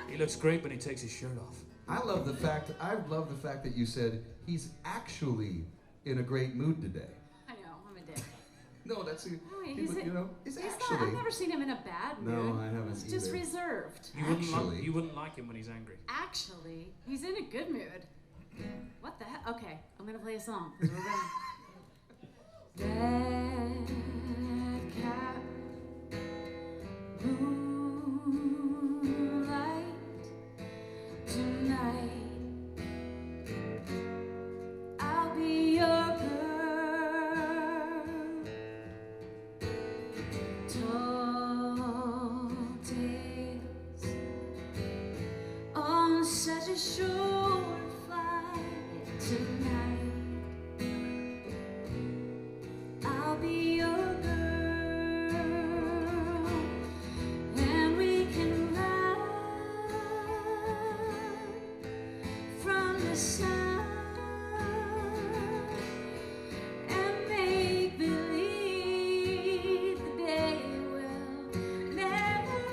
He looks great when he takes his shirt off. I love the fact that you said he's actually in a great mood today. I know, I'm a dick. No, that's he's He's not, actually. I've never seen him in a bad mood. No, I haven't He's just either. reserved. You wouldn't like him when he's angry. Actually, he's in a good mood. What the heck? Okay, I'm gonna play a song. 'Cause we're gonna... Red cat, moonlight tonight. I'll be your girl. Tall tales on such a short flight tonight. I'll be your girl, and we can run from the sun and make believe the day will never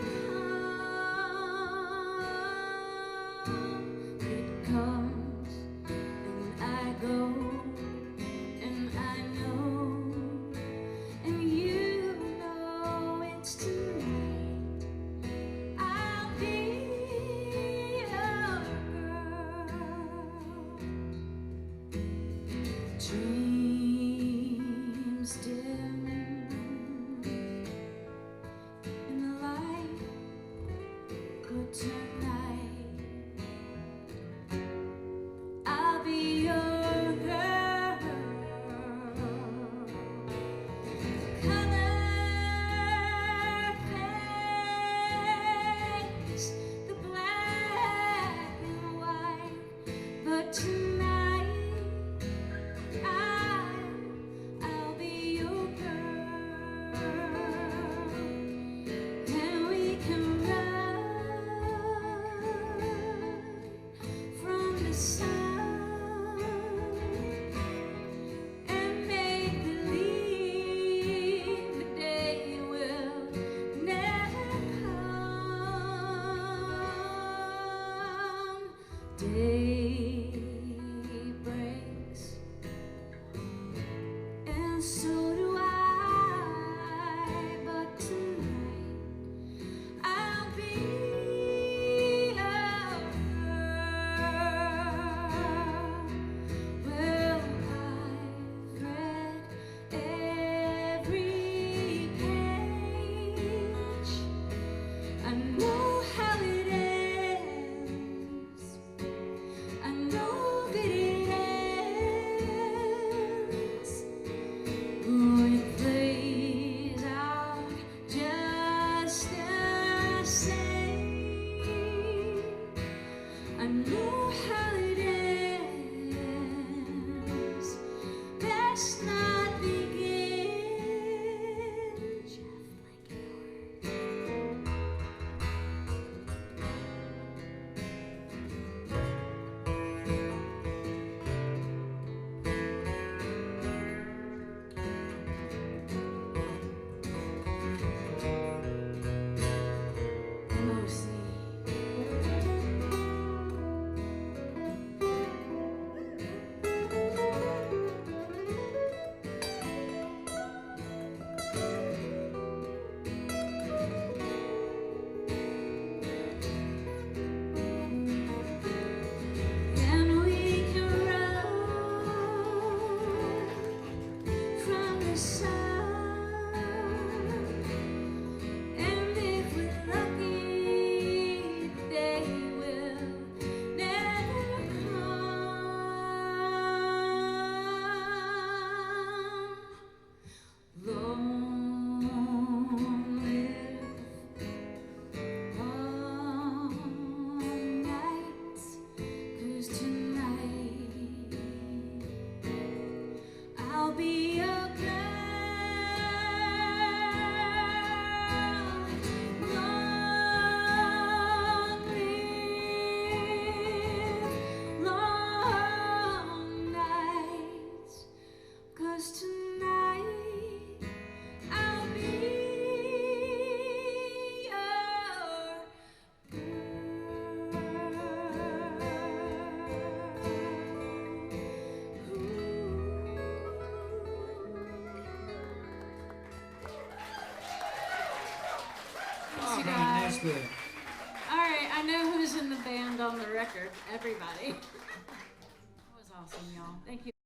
come. It comes and I go, and I know, and you know it's tonight. I'll be your girl. Dreams dim in the light. Good tonight. I'll be your girl. Color fades, the black and white, but tonight I'll Nesbitt. All right, I know who's in the band on the record. Everybody. That was awesome, y'all. Thank you.